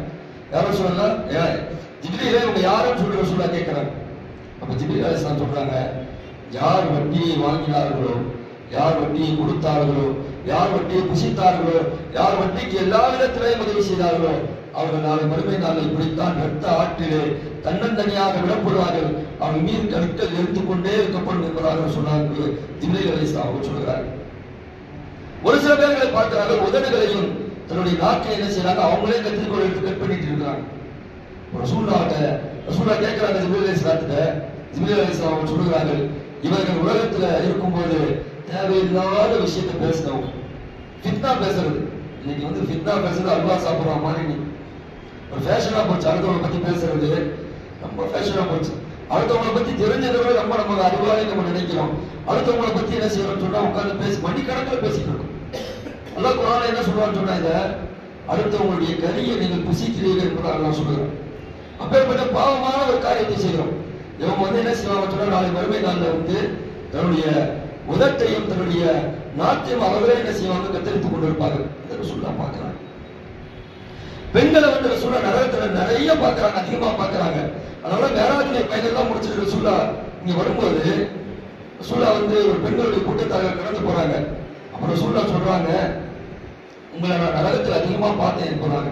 யார் ரசூலுல்லாஹ், ஜிப்ரீலே இவங்க யாருன்னு சொல்லி ரசூலுல்லாஹ் கேட்கறாங்க. அப்ப ஜிப்ரீல் அலைஹிஸ்ஸலாம் சொல்றாங்க, யார் வட்டியை வாங்கினார்களோ, யார் வட்டியை கொடுத்தார்களோ, யார் வட்டியை புசித்தார்களோ, யார் வட்டிக்கு எல்லா விதத்திலையும் உதவி செய்தார்களோ, அவர்கள் நாளை மறுமை நாளில் இப்படித்தான் ரத்த ஆற்றிலே தன்னந்தனியாக விடப்படுவார்கள், அவன் மீது கற்கள் எடுத்துக்கொண்டே இருக்கப்படும் என்பதாக சொன்னார்கள். ஜிப்ரீல் அலைஹிஸ்ஸலாம் அவர்கள் சொல்கிறார்கள். ஒரு சில பேர்களை பார்க்கிறார்கள், உதடுகளையும் தன்னுடைய நாக்கை என்ன செய்யறாங்க? அவங்களே கத்திரிக்கோள் எடுத்து கட் பண்ணிட்டு இருக்கிறாங்க. ரசூலுல்லாஹ் கேட்கிறாங்க ஜிப்ரீல் அலைஹிஸ்ஸலாத்திட்ட. ஜிப்ரீல் அலைஹிஸ்ஸலாம் அவர்கள் சொல்கிறார்கள், இவர்கள் உலகத்துல இருக்கும்போது தேவையில்லாத விஷயத்தை பேசுறவங்க, ஃபித்னா பேசுறது. இன்னைக்கு வந்து ஃபித்னா பேசுறது அல்வா சாப்பிடுற மாதிரி நீ ஒரு ஃபேஷனா போச்சு. அடுத்தவங்களை பத்தி பேசுறது ரொம்ப ஃபேஷனா போச்சு. அடுத்தவங்களை பத்தி தெரிஞ்சதை நம்ம அறிவாளி நம்ம நினைக்கிறோம். அடுத்தவங்களை பத்தி என்ன செய்யணும்னு சொன்னா உட்கார்ந்து பேசி மணிக்கணக்கில் பேசிட்டு இருக்கோம். அல்லாஹ் குர்ஆன்ல என்ன சொல்றான்னு சொன்னா, இத அடுத்தவங்களுடைய கரியை நீங்கள் புசிக்கிறீர்கள் என்பதை அல்லாஹ் சொல்றான். அப்பேற்பட்ட பாவமான ஒரு காரியத்தை செய்கிறோம். இவங்க வந்து என்ன செய்வாங்க சொன்னா, நாளை மறுமை நாளில் வந்து தன்னுடைய உதட்டையும் தன்னுடைய நாட்டையும் அவர்களே என்ன செய்வாங்க? கத்தரித்துக் கொண்டிருப்பாங்க. இதை ரசூலுல்லாஹ் பார்க்கிறாங்க. பெண்களை வந்து ரசூலுல்லாஹ் நரகத்துல நிறைய பார்க்கறாங்க, அதிகமா பார்க்கறாங்க. அதனால மேராஜுடைய பயணம் முடிச்சிட்டு ரசூலுல்லாஹ் இங்க வரும்போது ரசூலுல்லாஹ் வந்து ஒரு பெண்களுடைய கூட்டத்தாக கடந்து போறாங்க. அப்புறம் ரசூலுல்லாஹ் சொல்றாங்க, உங்களை நான் நரகத்துல அதிகமா பார்த்தேன் போறாங்க.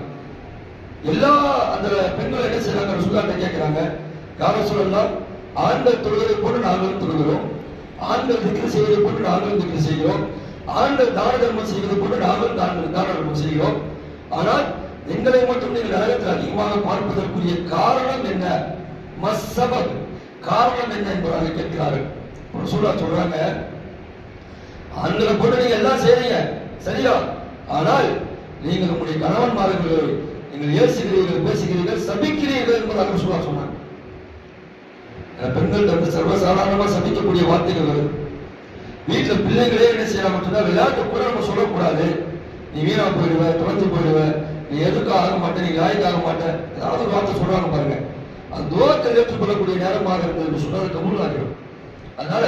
எல்லா அந்த பெண்கள் என்ன செய்யறாங்க? ரசூலுல்லாஹ் கேட்கிறாங்க, யார் ரசூலுல்லாஹ், ஆண்கள் தொழுவதை போட்டு நாங்களும் தொழுகிறோம், ஆண்கள் திக்ர் செய்வதை போட்டு நாங்களும் திக்ர் செய்கிறோம், ஆண்கள் தான தர்மம் செய்வதை போட்டு நாங்களும் தான தர்மம் செய்கிறோம், ஆனால் எங்களை மட்டும் நீங்கள் நரகத்தில் அதிகமாக பார்ப்பதற்குரிய காரணம் என்ன? மஸ்ஸபப், காரணம் என்ன என்பதாக கேட்கிறார்கள். ரசூலுல்லாஹ் சொல்றாங்க, ஆண்களை போட்டு நீங்க எல்லாம் செய்றீங்க சரியா, ஆனால் நீங்கள் உங்களுடைய கணவன்மார்களை நீங்கள் ஏசுகிறீர்கள், பேசுகிறீர்கள், சபிக்கிறீர்கள் என்பதாக ரசூலுல்லாஹ் சொன்னாங்க. பெண்கள் வந்து சர்வசாதாரணமா சபிக்கக்கூடிய வார்த்தைகள் வருது. வீட்டுல பிள்ளைகளே என்ன செய்யலாம் அப்படின்னா, விளையாட்டு கூட நம்ம சொல்லக்கூடாது, நீ வீணா போயிடுவ, துறந்து போயிடுவ, நீ எதுக்கும் ஆக மாட்டேன், நீ லாய்க்கு ஆக மாட்டேன், ஏதாவது ஒரு வார்த்தை சொல்றாங்க பாருங்க. அந்த துவத்தை ஏற்றுக்கொள்ளக்கூடிய நேரமாக இருந்தது சொன்னது கபூல் ஆகிடும். அதனால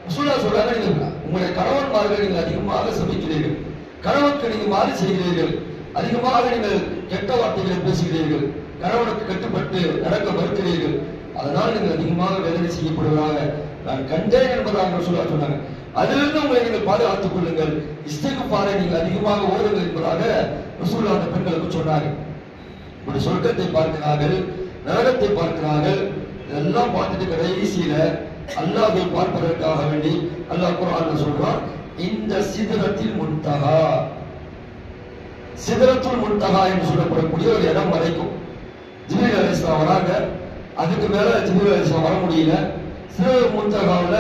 ரசூலுல்லாஹ் சொல்றாங்க, நீங்க உங்களுடைய கணவன்மார்களை நீங்கள் அதிகமாக சபிக்கிறீர்கள், கணவனுக்கு நீங்க மாறி செய்கிறீர்கள், அதிகமாக நீங்கள் கெட்ட வார்த்தைகளை பேசுகிறீர்கள், கணவனுக்கு கட்டுப்பட்டு நடக்க மறுக்கிறீர்கள், அதனால் நீங்கள் அதிகமாக வேதனை செய்யப்படுவதாக நான் கண்டேன் என்பதாக ரசூலுல்லாஹ் சொன்னாங்க. அதிலிருந்து உங்களை நீங்கள் பாதுகாத்துக் கொள்ளுங்கள், இஸ்திக்ஃபாரை நீங்கள் அதிகமாக ஓடுங்கள் என்பதாக ரசூலுல்லாஹ் அந்த பெண்களுக்கு சொன்னாங்க. இப்படி சொர்க்கத்தை பார்க்கிறார்கள், நரகத்தை பார்க்கிறார்கள், இதெல்லாம் பார்த்துட்டு கடைசியில அல்லாஹ்வை பார்ப்பதற்காக வேண்டி அல்லாஹ் குர்ஆன்ல சொல்றான், இந்த சிதறத்தில் முன்தஹா, சிதறத்துல் முன்தஹா என்று சொல்லப்படக்கூடிய ஒரு இடம் வரைக்கும் ஜிப்ரீல் அலைஹிஸ்ஸலாம் வராங்க. அதுக்கு மேல ஜிப்ரீல் அலைஹிஸ்ஸலாம் வர முடியல. சிதறத்துல் முன்தஹாவுல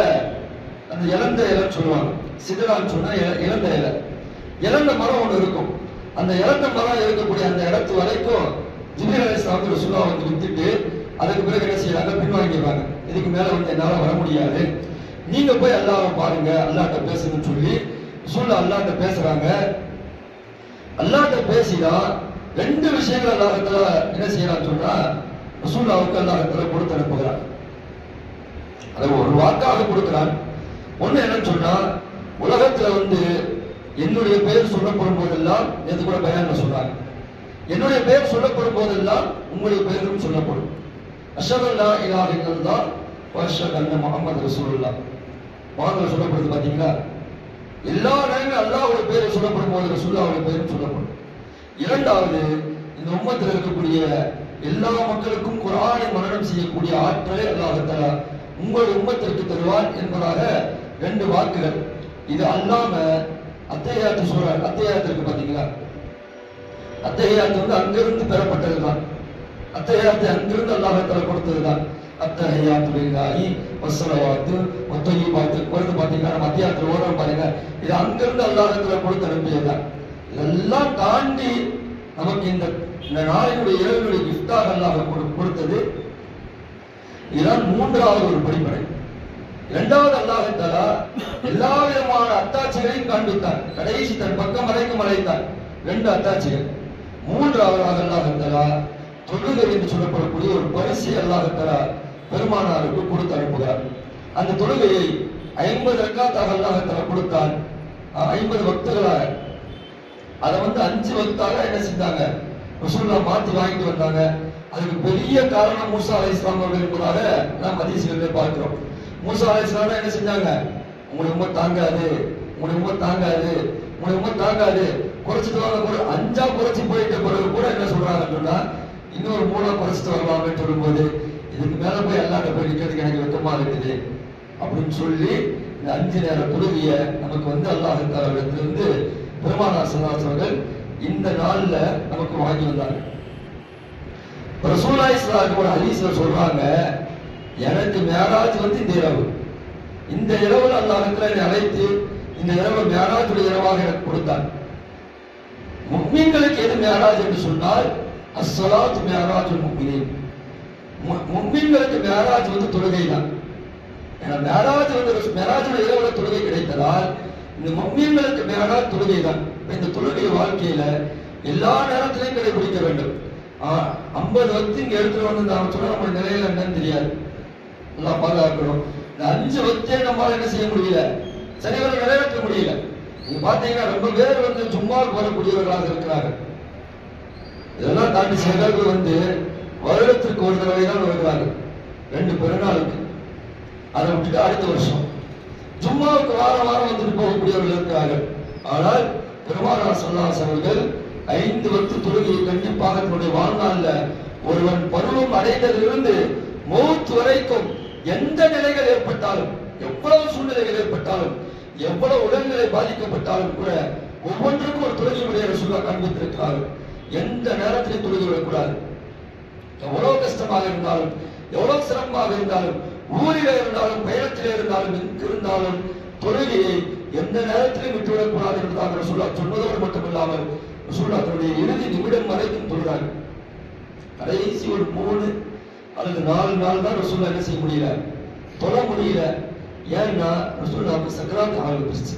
அந்த இளந்த இலைன்னு சொல்லுவாங்க, சிதறான்னு சொன்னா இளந்த இலை, இளந்த மரம் ஒன்று இருக்கும். அந்த இளந்த மரம் இருக்கக்கூடிய அந்த இடத்து வரைக்கும் ஜிப்ரீல் அலைஹிஸ்ஸலாம் ரசூலுல்லாஹ் வந்து விட்டுட்டு அதுக்கு பிறகு என்ன செய்யறாங்க, பின்வாங்கிடுறாங்க. இதுக்கு மேல வந்து என்னால வர முடியாது, நீங்க போய் அல்லாஹ்வை பாருங்க, அல்லாஹ்ட்ட பேசுங்கன்னு சொல்லி ரசூலுல்லாஹ் அல்லாஹ்ட்ட பேசுறாங்க. அல்லாஹ்ட்ட பேசினா ரெண்டு விஷயங்கள் அல்லாஹ்வுக்கு என்ன செய்யறான்னு சொன்னா ரசூலுல்லாஹ்வுக்கு அல்லாஹ்வுக்கு கொடுத்து அனுப்புகிறான். அது ஒரு வாக்காக கொடுக்கிறான். ஒண்ணு என்னன்னு சொன்னா, உலகத்துல வந்து என்னுடைய பெயர் சொல்லப்படும் போதெல்லாம், நேற்று கூட பயான்ல சொல்றாங்க, என்னுடைய பெயர் சொல்லப்படும் போதெல்லாம் உங்களுடைய பெயரும் சொல்லப்படும். அஷ்ஹது அல்லா இலாஹ இல்லல்லாஹ் வ அஷ்ஹது அன்ன முஹம்மது ரசூலுல்லாஹ் வார்த்தை சொல்லப்படுது பாத்தீங்களா. எல்லா நேரங்களும் அல்லாஹ்வுடைய பெயரை சொல்லப்படும் போது ரசூலுல்லாஹ்வுடைய பெயரும் சொல்லப்படும். இரண்டாவது, இந்த உம்மத்தில் இருக்கக்கூடிய எல்லா மக்களுக்கும் குர்ஆனை மனனம் செய்யக்கூடிய ஆற்றலை அல்லாஹ் தஆலா உங்களுடைய உம்மத்திற்கு தருவான் என்பதாக ரெண்டு வாக்குகள். இது அல்லாம அத்தஹியாத்து சொல்றாங்க. அத்தஹியாத்து இருக்கு பாத்தீங்களா, அத்தஹியாத்து வந்து அங்கிருந்து பெறப்பட்டதுதான். அத்தஹியாத்து அங்கிருந்து அல்லாஹ் தஆலா கொடுத்ததுதான். அத்தஹியாத்து லில்லாஹி வஸ்ஸலவாத்து வத்தய்யிபாத்து வருது பாத்தீங்களா, நம்ம அத்தியாயத்துல ஓடுறோம் பாருங்க, இது அங்கிருந்து அல்லாஹ் தஆலா கொடுத்து அனுப்பியதுதான். இதெல்லாம் தாண்டி நமக்கு இந்த நாளினுடைய இரவினுடைய கிஃப்டாக அல்லாஹ் கொடுத்தது. இதுதான் மூன்றாவது ஒரு படிப்படை. இரண்டாவது அல்லாஹ் தஆலா எல்லா விதமான அத்தாட்சிகளையும் காண்பித்தான், கடைசி தன் பக்கம் வரைக்கும் அழைத்தான், ரெண்டு அத்தாட்சிகள். மூன்றாவதாக அல்லாஹ் தஆலா தொழுகை என்று சொல்லப்படக்கூடிய ஒரு பரிசை அல்லாஹ் தஆலா பெருமானாருக்கு கொடுத்து அனுப்புகிறார். அந்த தொழுகையை 50 ரக்காத்தாக அல்லாஹ் தஆலா கொடுத்தான், 50 வக்துகளாக. அதை வந்து 5 வக்தாக என்ன செஞ்சாங்க, ரசூலுல்லாஹ் மாத்தி வாங்கிட்டு வந்தாங்க. அதுக்கு பெரிய காரணம் மூசா அலைஹிஸ்ஸலாம் அவர்கள் என்பதாக நாம் ஹதீஸ்களிலே பார்க்கிறோம். மூசா அலைஹிஸ்ஸலாம் என்ன செஞ்சாங்க, உங்களுடைய உம்மத் தாங்காது, உங்களுடைய உம்மத் தாங்காது, உங்களுடைய உம்மத் தாங்காது, குறைச்சிட்டு வாங்க, 5ஆ குறைச்சி போயிட்ட பிறகு கூட என்ன சொல்றாங்கன்னு சொன்னா, இன்னொரு 3ஆ குறைச்சிட்டு வரலாம்னு சொல்லும்போது, இதுக்கு மேல போய் அல்லாஹ்ட்ட போய் நிக்கிறதுக்கு எனக்கு வெட்கமா இருக்குது அப்படின்னு சொல்லி இந்த 5 நேர தொழுகைய நமக்கு வந்து அல்லாஹ் தஆலா இடத்திலிருந்து பெருமானார் ஸல்லல்லாஹு அலைஹி வஸல்லம் இந்த நாள்ல நமக்கு வாங்கி வந்தாங்க. ரசூலுல்லாஹி ஸல்லல்லாஹு அலைஹி வஸல்லம் ஒரு ஹதீஸ்ல சொல்றாங்க, எனக்கு மேராஜ் வந்து இந்த இரவு, இந்த இரவுல அல்லாஹ் என்னை அழைத்து இந்த இரவு மேராஜுடைய இரவாக எனக்கு கொடுத்தான். முஃமின்களுக்கு எது மேராஜ் என்று சொன்னால், அஸ்ஸலாத்து மேராஜுல் முஃமினீன், முஃமின்களுக்கு மேராஜ் வந்து தொழுகை தான். ஏன்னா மேராஜ் வந்து மேராஜுடைய இரவுல தொழுகை கிடைத்ததால் இந்த முஃமின்களுக்கு மேராஜ் தொழுகை தான். இந்த தொழுகை வாழ்க்கையில எல்லா நேரத்திலையும் கடைபிடிக்க வேண்டும். 50 வக்து இங்க எடுத்துட்டு வந்து சொன்னா நம்ம நிலையில என்னன்னு தெரியாது, எல்லாம் பாதுகாக்கணும். இந்த 5 வக்தே நம்மளால என்ன செய்ய முடியல, சரிவர நிறைவேற்ற முடியல. நீங்க பாத்தீங்கன்னா ரொம்ப பேர் வந்து சும்மாவுக்கு வரக்கூடியவர்களாக இருக்கிறார்கள். இதெல்லாம் தாண்டி சில பேர்கள் வந்து வருடத்திற்கு ஒரு தடவை தான் வருகிறார்கள், 2 பெருநாளுக்கு. அதை விட்டுட்டு அடுத்த வருஷம் ஜும்மாவுக்கு வாரம் வாரம் வந்துட்டு போகக்கூடியவர்கள் இருக்கிறார்கள். ஆனால் பெருமானார் ஸல்லல்லாஹு அலைஹி அவர்கள் 5 வக்து தொழுகையை கண்டிப்பாக தன்னுடைய வாழ்நாள்ல ஒருவன் பருவம் அடைந்ததிலிருந்து மௌத் வரைக்கும் எந்த நிலைகள் ஏற்பட்டாலும், எவ்வளவு சூழ்நிலைகள் ஏற்பட்டாலும், எவ்வளவு உடல்நிலை பாதிக்கப்பட்டாலும் கூட ஒவ்வொன்றுக்கும் ஒரு தொழுகை முறையை ரசூலுல்லாஹ் காண்பித்திருக்கிறார்கள். எந்த நேரத்திலையும் தொழுகை விடக்கூடாது. எவ்வளவு கஷ்டமாக இருந்தாலும், எவ்வளவு சிரமமாக இருந்தாலும், ஊரிலே இருந்தாலும், பயணத்திலே இருந்தாலும், எங்கிருந்தாலும் தொழுகையை எந்த நேரத்திலும் விட்டுவிடக்கூடாது என்பதாக ரசூலுல்லாஹ் சொன்னதோடு மட்டுமில்லாமல் ரசூலுல்லாஹ் தன்னுடைய இறுதி நிமிடம் வரைக்கும் தொழுகிறார்கள். கடைசி ஒரு 3 அல்லது 4 நாள் தான் ரசூலுல்லாஹ் என்ன செய்ய முடியல, தொழ முடியல. ஏன்னா ரசூலுல்லாஹ்வுக்கு சக்கராத் ஆரம்பிச்சிருச்சு.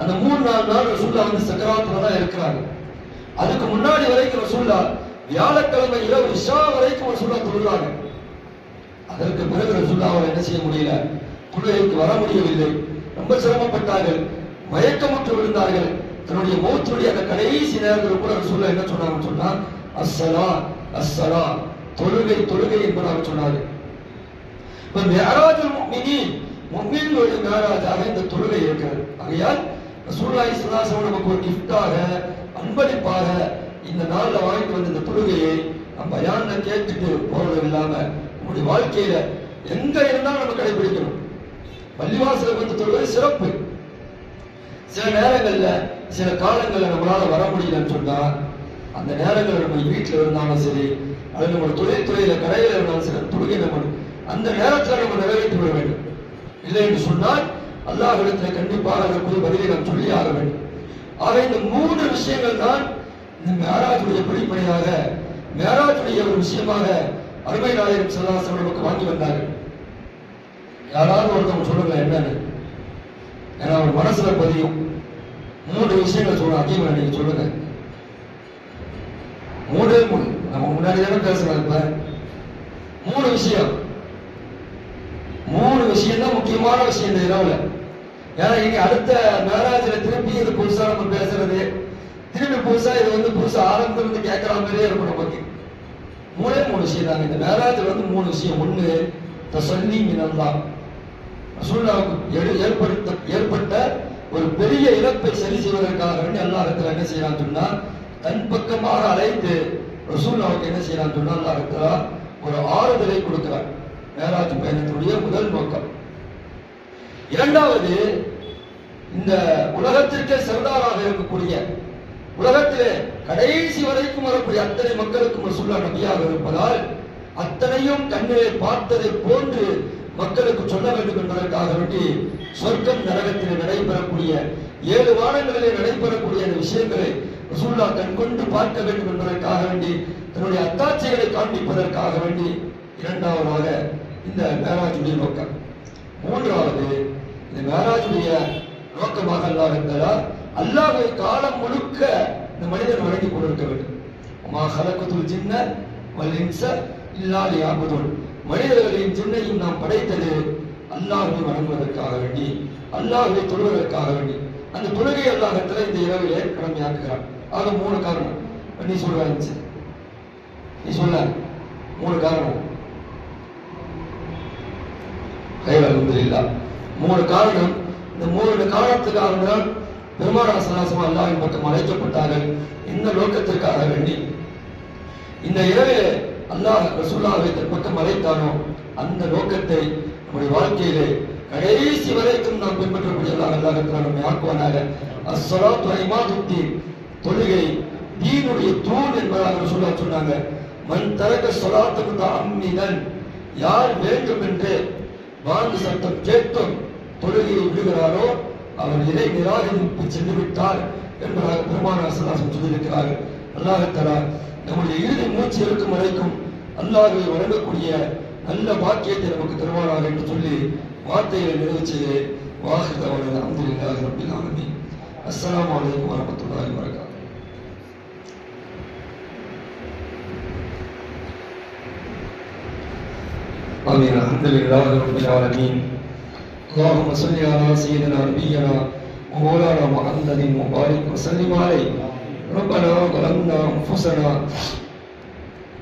அந்த 3-4 நாள் ரசூலுல்லாஹ் வந்து சக்கராத்ல தான் இருக்கிறாங்க. அதுக்கு முன்னாடி வரைக்கும் ரசூலுல்லாஹ் வியாழக்கிழமை இரவு இஷா வரைக்கும் ரசூலுல்லாஹ் தொழுகிறாங்க. அதற்கு பிறகு ரசூலுல்லாஹ் என்ன செய்ய முடியல, தொழுகைக்கு வர முடியவில்லை, ரொம்ப சிரமப்பட்டார்கள், மயக்கமுற்று விழுந்தார்கள். தன்னுடைய மௌத்துடைய அந்த கடைசி நேரத்தில் கூட ரசூலுல்லாஹ் என்ன சொன்னாங்கன்னு சொன்னா, அஸ்ஸலா அஸ்ஸலா, தொழுகை தொழுகை என்பதாக சொன்னார்கள். இப்ப மிஅராஜுல் முஃமினீன், முஃமின்களுடைய மிஅராஜாக இந்த தொழுகை இருக்கிறது. ஆகையால் ரசூலுல்லாஹி ஸல்லல்லாஹு அலைஹி வஸல்லம் நமக்கு ஒரு கிஃப்டாக, அன்பளிப்பாக இந்த நாள்ல வாங்கிட்டு வந்த இந்த தொழுகையை நம்ம பயான்ல கேட்டுட்டு போறது இல்லாம நம்முடைய வாழ்க்கையில எங்க இருந்தாலும் நம்ம கடைபிடிக்கணும். பள்ளிவாசலுக்கு வந்து தொழுவது சிறப்பு. சில நேரங்கள்ல சில காலங்கள்ல நம்மளால வர முடியலன்னு சொன்னா, அந்த நேரங்களில் நம்ம வீட்டில் இருந்தாலும் சரி, அது நம்ம தொழில்துறையில கடையில் இருந்தாலும் சரி, தொழுகை நம்ம அந்த நேரத்தில் நம்ம நிறைவேற்றி விட வேண்டும். இல்லை என்று சொன்னால் அல்லாஹ்விடத்தில் கண்டிப்பாக அதற்குரிய பதிலை நாம் சொல்லி ஆக வேண்டும். ஆக இந்த 3 விஷயங்கள் தான் இந்த மேராஜுடைய படிப்படையாக, மேராஜுடைய ஒரு விஷயமாக அருமை நாயகம் ஸல்லல்லாஹு அலைஹி வஸல்லம் நமக்கு வாங்கி வந்தார்கள். யாராவது ஒருத்தவங்க சொல்லுங்க என்னன்னு, ஏன்னா அவர் மனசுல பதியும். 3 விஷயங்கள் சொல்றோம். அதிகமாக நீங்க சொல்லுங்க. 3 நம்ம முன்னாடி தானே பேசுறோம். இப்ப 3 விஷயம், 3 விஷயம் தான் முக்கியமான விஷயம் இந்த இரவுல. ஏன்னா இங்க அடுத்த மேராஜில திரும்பி இது புதுசா நம்ம பேசுறது, திரும்பி புதுசா இது வந்து புதுசா ஆரம்பம் வந்து கேட்கற மாதிரியே இருக்கும் நமக்கு. 3 விஷயம் தாங்க இந்த மேராஜில் வந்து 3 விஷயம். 1 தஸல்லி மினல்லாஹ், ரசூலுல்லாஹ்வுக்கு ஏற்பட்ட ஒரு பெரிய இழப்பை சரி செய்வதற்காக வேண்டி அல்லாஹ் என்ன செய்யறான்னு சொன்னா, தன் பக்கமாக அழைத்து ரசூலுல்லாஹ்வுக்கு என்ன செய்யறான்னு சொன்னா, அல்லாஹ் ஒரு ஆறுதலை கொடுக்கிறார். மேராஜ் பயணத்துடைய முதல் நோக்கம். 2வது, இந்த உலகத்திற்கே சர்தாராக இருக்கக்கூடிய, உலகத்திலே கடைசி வரைக்கும் வரக்கூடிய அத்தனை மக்களுக்கும் ரசூலுல்லாஹ் நபியாக இருப்பதால் அத்தனையும் கண்ணிலே பார்த்ததை போன்று மக்களுக்கு சொல்ல வேண்டும் என்பதற்காக வேண்டி சொர்க்கம் நரகத்திலே நடைபெறக்கூடிய 7 வானங்களிலே நடைபெறக்கூடிய அந்த விஷயங்களை ரசூலுல்லாஹ் கண்கொண்டு பார்க்க வேண்டும் என்பதற்காக வேண்டி, தன்னுடைய அத்தாட்சிகளை காண்பிப்பதற்காக வேண்டி 2வதாக இந்த மேராஜுடைய நோக்கம். 3வது, இந்த மேராஜுடைய நோக்கமாக அல்லாஹ்வை காலம் முழுக்க இந்த மனிதன் வணங்கி கொண்டிருக்க வேண்டும். மா ஹலகத்துல் ஜின்ன வல் இன்ஸ இல்லா லியஅபுதுன், மனிதர்களையும் ஜின்னையும் நாம் படைத்தது அல்லாஹ்வை வணங்குவதற்காக வேண்டி, அல்லாஹ்வை தொழுவதற்காக வேண்டி. அந்த தொழுகை அல்லாஹ்விடத்துல இந்த இரவிலே கடமையாக்குகிறான். ஆக 3 காரணம். நீ சொல்றாச்சு, நீ சொல்ல 3 காரணம். அல்ஹம்துலில்லாஹ் 3 காரணம். இந்த 3 காரணத்துக்காக தான் பெருமானார் ஸல்லல்லாஹு அலைஹி வஸல்லம் அல்லாஹ்வின் பக்கம் அழைக்கப்பட்டார்கள். இந்த நோக்கத்திற்காக வேண்டி இந்த இரவிலே அல்லாஹ் ரசூலுல்லாஹ்வை தன் பக்கம் அழைத்தானோ அந்த நோக்கத்தை நம்முடைய வாழ்க்கையிலே கடைசி வரைக்கும் நாம் பின்பற்றக்கூடிய அல்லாஹ் நம்மை ஆக்குவானாக. அஸ்ஸலாத்து இமாதுத்தீன், தொழுகை தீனுடைய தூண் என்பதாக ரசூலுல்லாஹ் சொன்னாங்க. மன் தரக ஸலாத்த முத்தஅம்மிதன், யார் வேண்டும் என்று வாங்கு சத்தம் கேட்டும் தொழுகையை விடுகிறாரோ அவர் இறை நிராகரிப்பு சென்று விட்டார் என்பதாக பெருமானார் ஸல்லல்லாஹு அலைஹி வஸல்லம் சொல்லியிருக்கிறார்கள். அல்லாஹ் தஆலா நம்முடைய இறுதி மூச்சு இருக்கும் வரைக்கும் அல்லாஹ்வை வணங்கக்கூடிய நல்ல பாக்கியத்தை நமக்கு தருவானாக என்று சொல்லி வார்த்தைகளை நிறைவேற்றிய வாஹிர் தஅவானா அல்ஹம்துலில்லாஹி ரப்பில் ஆலமீன். அஸ்ஸலாமு அலைக்கும் வரஹ்மத்துல்லாஹி வபரகாத்துஹு. آمين. الحمد لله رب العالمين. اللهم صل على سيدنا نبينا ومولانا محمد وبارك وسلم عليه. ربنا ظلمنا أنفسنا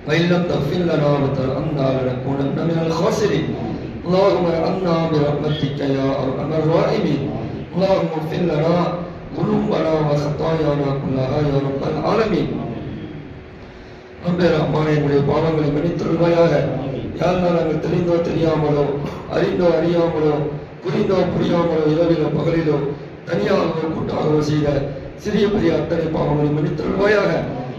وإن لم تغفر لنا وترحمنا لنكونن من الخاسرين. اللهم ارحمنا برحمتك يا أرحم الراحمين. اللهم اغفر لنا ذنوبنا وخطايانا كلها يا رب العالمين. நம்முடைய பாவங்களை மன்னித்தருள்வாயாக. யாரெல்லாம் நாங்கள் தெரிந்தோ தெரியாமலோ, அறிந்தோ அறியாமலோ, புரிந்தோ புரியாமலோ, இரவிலோ பகலிலோ, தனியாகவோ கூட்டாகவோ செய்த சிறிய பெரிய அத்தனை பாவங்களை மன்னித்தருள்வாயாக.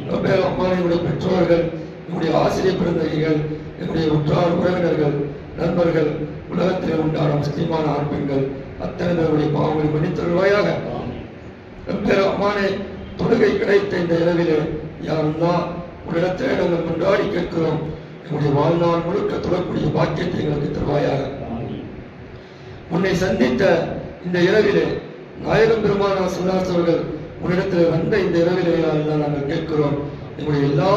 நம்முடைய பெற்றோர்கள், நம்முடைய ஆசிரியர் பிறந்தகைகள், என்னுடைய உற்றார் உறவினர்கள், நண்பர்கள், உலகத்தில் உண்டான முஸ்லிமான ஆண் பெண்கள் அத்தனை பேருடைய பாவங்களை மன்னித்தருள்வாயாக. அம்மானே, தொழுகை கிடைத்த இந்த இரவிலே யாரெல்லாம் உன்னிடத்தில் நாங்கள் கொண்டாடி கேட்கிறோம். என்னுடைய வாழ்நாள் முழுக்க தொழக்கூடிய பாக்கியத்தை எங்களுக்கு தருவாயாக. உன்னை சந்தித்த இந்த இரவிலே நாயகம் பெருமானார் ஸல்லல்லாஹு அலைஹி வஸல்லம் உன்னிடத்தில் வந்த இந்த இரவிலே நாங்கள் கேட்கிறோம். எங்களுடைய எல்லா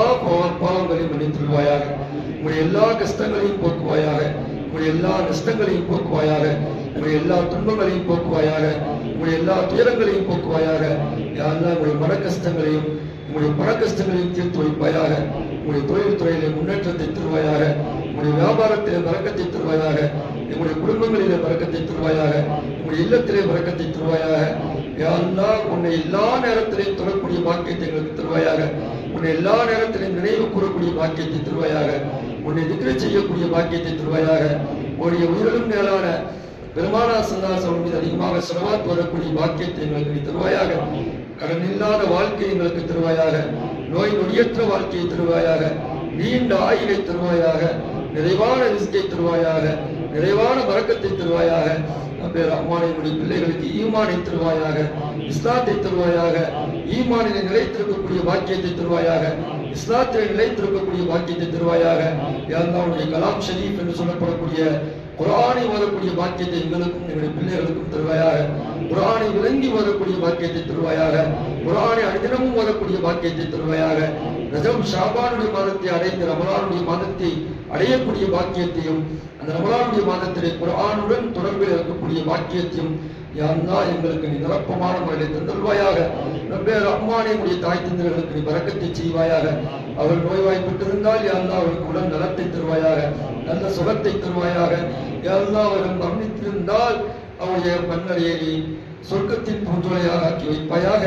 பாவங்களையும் மன்னித்துள்வாயாக. உங்களுடைய எல்லா கஷ்டங்களையும் போக்குவாயாக. உங்களுடைய எல்லா நஷ்டங்களையும் போக்குவாயாக, உங்களுடைய எல்லா துன்பங்களையும் போக்குவாயாக, உங்களுடைய எல்லா துயரங்களையும் போக்குவாயாக. யா அல்லாஹ் உங்களுடைய மன கஷ்டங்களையும் உங்களுடைய பண கஷ்டங்களையும் தீர்த்து வைப்பாயாக. உங்களுடைய தொழில் துறையிலே முன்னேற்றத்தை தருவாயாக, உங்களுடைய வியாபாரத்திலே பரக்கத்தை தருவாயாக, எங்களுடைய குடும்பங்களிலே பரக்கத்தை தருவாயாக, உங்களுடைய இல்லத்திலே பரக்கத்தை தருவாயாக. யா அல்லாஹ் உன்னை எல்லா நேரத்திலையும் தொடரக்கூடிய பாக்கியத்தை எங்களுக்கு தருவாயாக, உன்னை எல்லா நேரத்திலையும் நினைவு கூறக்கூடிய பாக்கியத்தை தருவாயாக, உன்னை திக்ர செய்யக்கூடிய பாக்கியத்தை தருவாயாக. உன்னுடைய உயிரிலும் மேலான பெருமானார் ஸல்லல்லாஹு அலைஹி வஸல்லம் மீது அதிகமாக ஸலவாத் வரக்கூடிய பாக்கியத்தை எங்களுக்கு தருவாயாக. கடன் இல்லாத வாழ்க்கையை எங்களுக்கு தருவாயாக, நோய் நொடியற்ற வாழ்க்கையை தருவாயாக, நீண்ட ஆயுளை தருவாயாக, நிறைவான ரிஸ்கை தருவாயாக, நிறைவான பரக்கத்தை தருவாயாக. ரஹ்மானுடைய பிள்ளைகளுக்கு ஈமானை தருவாயாக, இஸ்லாத்தை தருவாயாக, ஈமானிலே நிலைத்திருக்கக்கூடிய பாக்கியத்தை தருவாயாக, இஸ்லாத்திலே நிலைத்திருக்கக்கூடிய பாக்கியத்தை தருவாயாக. யா அல்லாஹ் உன்னுடைய கலாம் ஷரீஃப் என்று சொல்லப்படக்கூடிய குர்ஆனை ஓதக்கூடிய பாக்கியத்தை எங்களுக்கும் எங்களுடைய பிள்ளைகளுக்கும் தருவாயாக. குர்ஆனை விளங்கி ஓதக்கூடிய பாக்கியத்தை தருவாயாக, குர்ஆனை அனுதினமும் ஓதக்கூடிய பாக்கியத்தை தருவாயாக. ரஜப் ஷாபானுடைய மாதத்தை அடைந்து ரமலானுடைய மாதத்தை அடையக்கூடிய பாக்கியத்தையும், அந்த ரமலானுடைய மாதத்திலே குர்ஆனுடன் தொடர்பில் இருக்கக்கூடிய பாக்கியத்தையும் யா அல்லாஹ் எங்களுக்கு நீ நிரப்பமான முறையில் தந்தல்வாயாக. ரப்பே ரஹ்மானே உடைய தாய் தந்தர்களுக்கு நீ பரக்கத்தை செய்வாயாக. அவர்கள் நோய்வாய்ப்பட்டிருந்தால் யா அல்லாஹ் அவர்களுக்கு உடல் நலத்தை தருவாயாக, நல்ல சுகத்தை தருவாயாக. யா அல்லாஹ் அவர்கள் மரணித்திருந்தால் அவருடைய மண்ணறையை சொர்க்கத்தின் பூஞ்சோலையாக ஆக்கி வைப்பாயாக.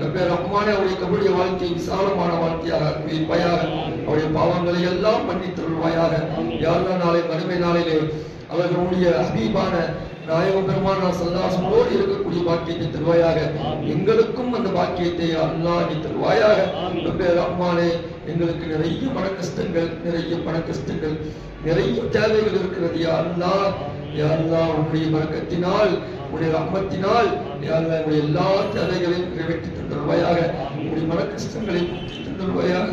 ரப்பே ரஹ்மானே அவருடைய கபுடைய வாழ்க்கையை விசாலமான வாழ்க்கையாக ஆக்கி வைப்பாயாக. அவருடைய பாவங்களை எல்லாம் மன்னித்தருள்வாயாக. யா அல்லாஹ் நாளை மறுமை நாளிலே அவர்களுடைய ஹபீபான நாயகம் பெருமானார் ஸல்லல்லாஹு அலைஹி வஸல்லம் இருக்கக்கூடிய பாக்கியத்தை தருவாயாக. எங்களுக்கும் அந்த பாக்கியத்தை அல்லாஹ் நீ தருவாயாக. ரப்பே ரஹ்மானே எங்களுக்கு நிறைய மன கஷ்டங்கள், நிறைய பண கஷ்டங்கள், நிறைய தேவைகள் இருக்கிறது. யா அல்லாஹ், யா அல்லாஹ் உன்னுடைய பரக்கத்தினால், உன்னுடைய ரஹ்மத்தினால் யா அல்லாஹ் உன்னுடைய எல்லா தேவைகளையும் நிறைவேற்றி தருவாயாக. உன்னுடைய மன கஷ்டங்களை போக்கி தருவாயாக.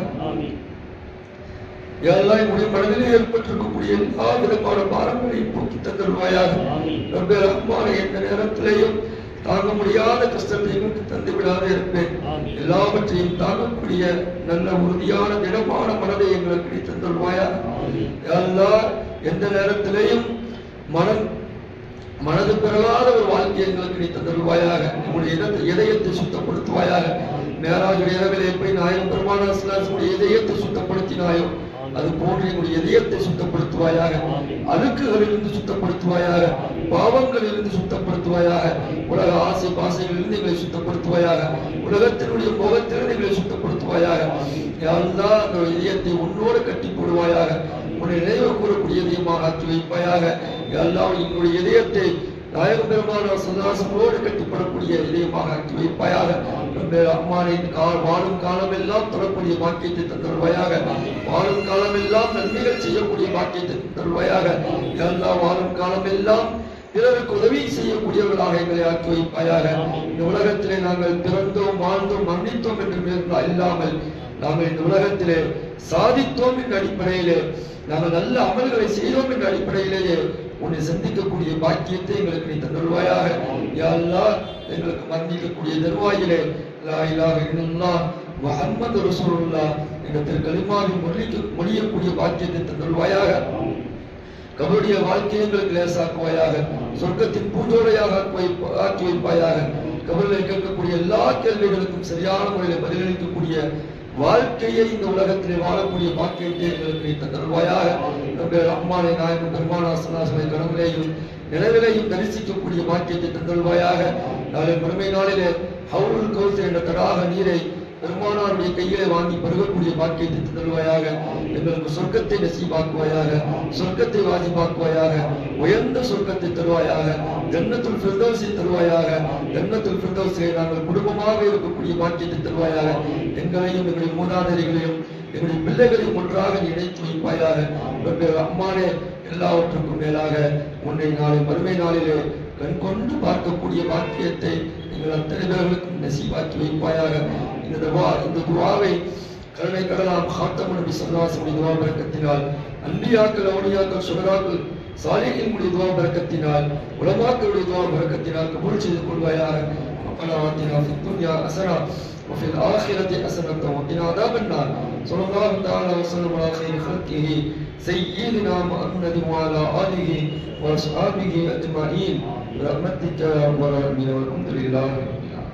யா அல்லாஹ் உன்னுடைய மனதிலே ஏற்பட்டிருக்கக்கூடிய எல்லா விதமான பாரங்களையும் போக்கி தருவாயாக. ரப்பே ரஹ்மானே எந்த நேரத்திலேயும் தாங்க முடியாத கஷ்டத்தை எங்களுக்கு தந்து விடாத இருப்பேன். எல்லாவற்றையும் தாங்கக்கூடிய நல்ல உறுதியான திடமான மனதை எங்களுக்கு நீ தந்துள்வாயாக. யா அல்லாஹ் எந்த நேரத்திலேயும் மனது பெறலாத ஒரு வாழ்க்கையை எங்களுக்கு நீ தந்துள்வாயாக. உங்களுடைய இதயத்தை சுத்தப்படுத்துவாயாக. மேராஜுடைய இரவிலே எப்படி நாயகம் பெருமானார் ஸல்லல்லாஹு அலைஹி வஸல்லம் இதயத்தை சுத்தப்படுத்தினாயோ அது போன்று எங்களுடைய இதயத்தை சுத்தப்படுத்துவாயாக. அழுக்குகளிலிருந்து சுத்தப்படுத்துவாயாக, பாவங்களிலிருந்து சுத்தப்படுத்துவாயாக, உலக ஆசை பாசைகளிலிருந்து எங்களை சுத்தப்படுத்துவாயாக, உலகத்தினுடைய முகத்திலிருந்து எங்களை சுத்தப்படுத்துவாயாக. யா அல்லாஹ் அந்த இதயத்தை உன்னோடு கட்டி போடுவாயாக. உன்னை நினைவு கூறக்கூடிய இதயமாக ஆக்கி வைப்பாயாக. யா அல்லாஹ் எங்களுடைய இதயத்தை நாயகம் பெருமானார் ஸல்லல்லாஹு அலைஹி வஸல்லம் கட்டிப்படக்கூடிய இதயமாக ஆக்கி வைப்பாயாக. ரப்பே ரஹ்மானே வாழும் காலமெல்லாம் தொடரக்கூடிய பாக்கியத்தை தந்தருவாயாக. வாழும் காலமெல்லாம் நன்மைகள் செய்யக்கூடிய பாக்கியத்தை தந்தருவாயாக. யா அல்லாஹ் வாழும் காலமெல்லாம் பிறருக்கு உதவி செய்யக்கூடியவர்களாக எங்களை ஆக்கி வைப்பாயாக. இந்த உலகத்திலே நாங்கள் பிறந்தோம், வாழ்ந்தோம், மரணித்தோம் என்று இல்லாமல் நாங்கள் இந்த உலகத்திலே சாதித்தோம் என்ற அடிப்படையிலே, நாங்கள் நல்ல அமல்களை செய்தோம் என்ற அடிப்படையிலேயே உன்னை சந்திக்கக்கூடிய பாக்கியத்தை எங்களுக்கு நீ தந்தருவாயாக. யா அல்லாஹ் எங்களுக்கு மன்னிக்கக்கூடிய தருவாயிலே லா இலாஹ இல்லல்லாஹ் முஹம்மது ரசூலுல்லாஹ் என்ற திருக்கலிமாவை மொழியக்கூடிய பாக்கியத்தை தந்தருவாயாக. கபருடைய வாழ்க்கையை எங்களுக்கு லேசாக்குவாயாக. சொர்க்கத்தின் பூஞ்சோலையாக ஆக்கி வைப்பாயாக. கபரில் கேட்கக்கூடிய எல்லா கேள்விகளுக்கும் சரியான முறையில் பதிலளிக்கக்கூடிய வாழ்க்கையை இந்த உலகத்திலே வாழக்கூடிய பாக்கியத்தை எங்களுக்கு நீ தந்தருவாயாக. ரப்பே ரஹ்மானே நாயகம் பெருமானார் ஸல்லல்லாஹு அலைஹி வஸல்லம் கனவிலேயும் நினைவிலையும் தரிசிக்கக்கூடிய பாக்கியத்தை தந்தருவாயாக. நாளை மறுமை நாளிலே ஹவுலுல் கௌசர் என்ற தடாக நீரை பெருமானாருடைய கையிலே வாங்கி பருகக்கூடிய பாக்கியத்தை தந்தருவாயாக. எங்களுக்கு சொர்க்கத்தை நசீபாக்குவாயாக, சொர்க்கத்தை வாஜிபாக்குவாயாக, உயர்ந்த சொர்க்கத்தை தருவாயாக, ஜன்னத்துல் ஃபிர்தௌஸை தருவாயாக. ஜன்னத்துல் ஃபிர்தௌஸிலே நாங்கள் குடும்பமாக இருக்கக்கூடிய பாக்கியத்தை தருவாயாக. எங்களையும் எங்களுடைய மூதாதையர்களையும் எங்களுடைய பிள்ளைகளையும் ஒன்றாக இணைத்து வைப்பாயாக. ரப்பே ரஹ்மானே எல்லாவற்றுக்கும் மேலாக உன்னை நாளை மறுமை நாளிலே கண்கொண்டு பார்க்கக்கூடிய பாக்கியத்தை எங்கள் அத்தனை பேர்களுக்கும் நசீபாக்கி வைப்பாயாக. இந்த துஆவை கருணை கடலாம் ஹாத்தமுன் நபி ஸல்லல்லாஹு அலைஹி வஸல்லம் துஆ பரக்கத்தினால், அன்பியாக்கள், அவுலியாக்கள், ஷுஹதாக்கள், சாலிஹீன்களுடைய துஆ பரக்கத்தினால், உலமாக்களுடைய துஆ பரக்கத்தினால் கபூல் செய்து கொள்வாயாக. ரப்பனா ஆத்தினா ஃபித் துன்யா ஹஸனா وفي الآخرة حسنة وقنا عذاب النار. صلى الله تعالى وسلم على خير خلقه سيدنا محمد وعلى آله وأصحابه أجمعين برحمتك يا رب العالمين والحمد لله رب العالمين.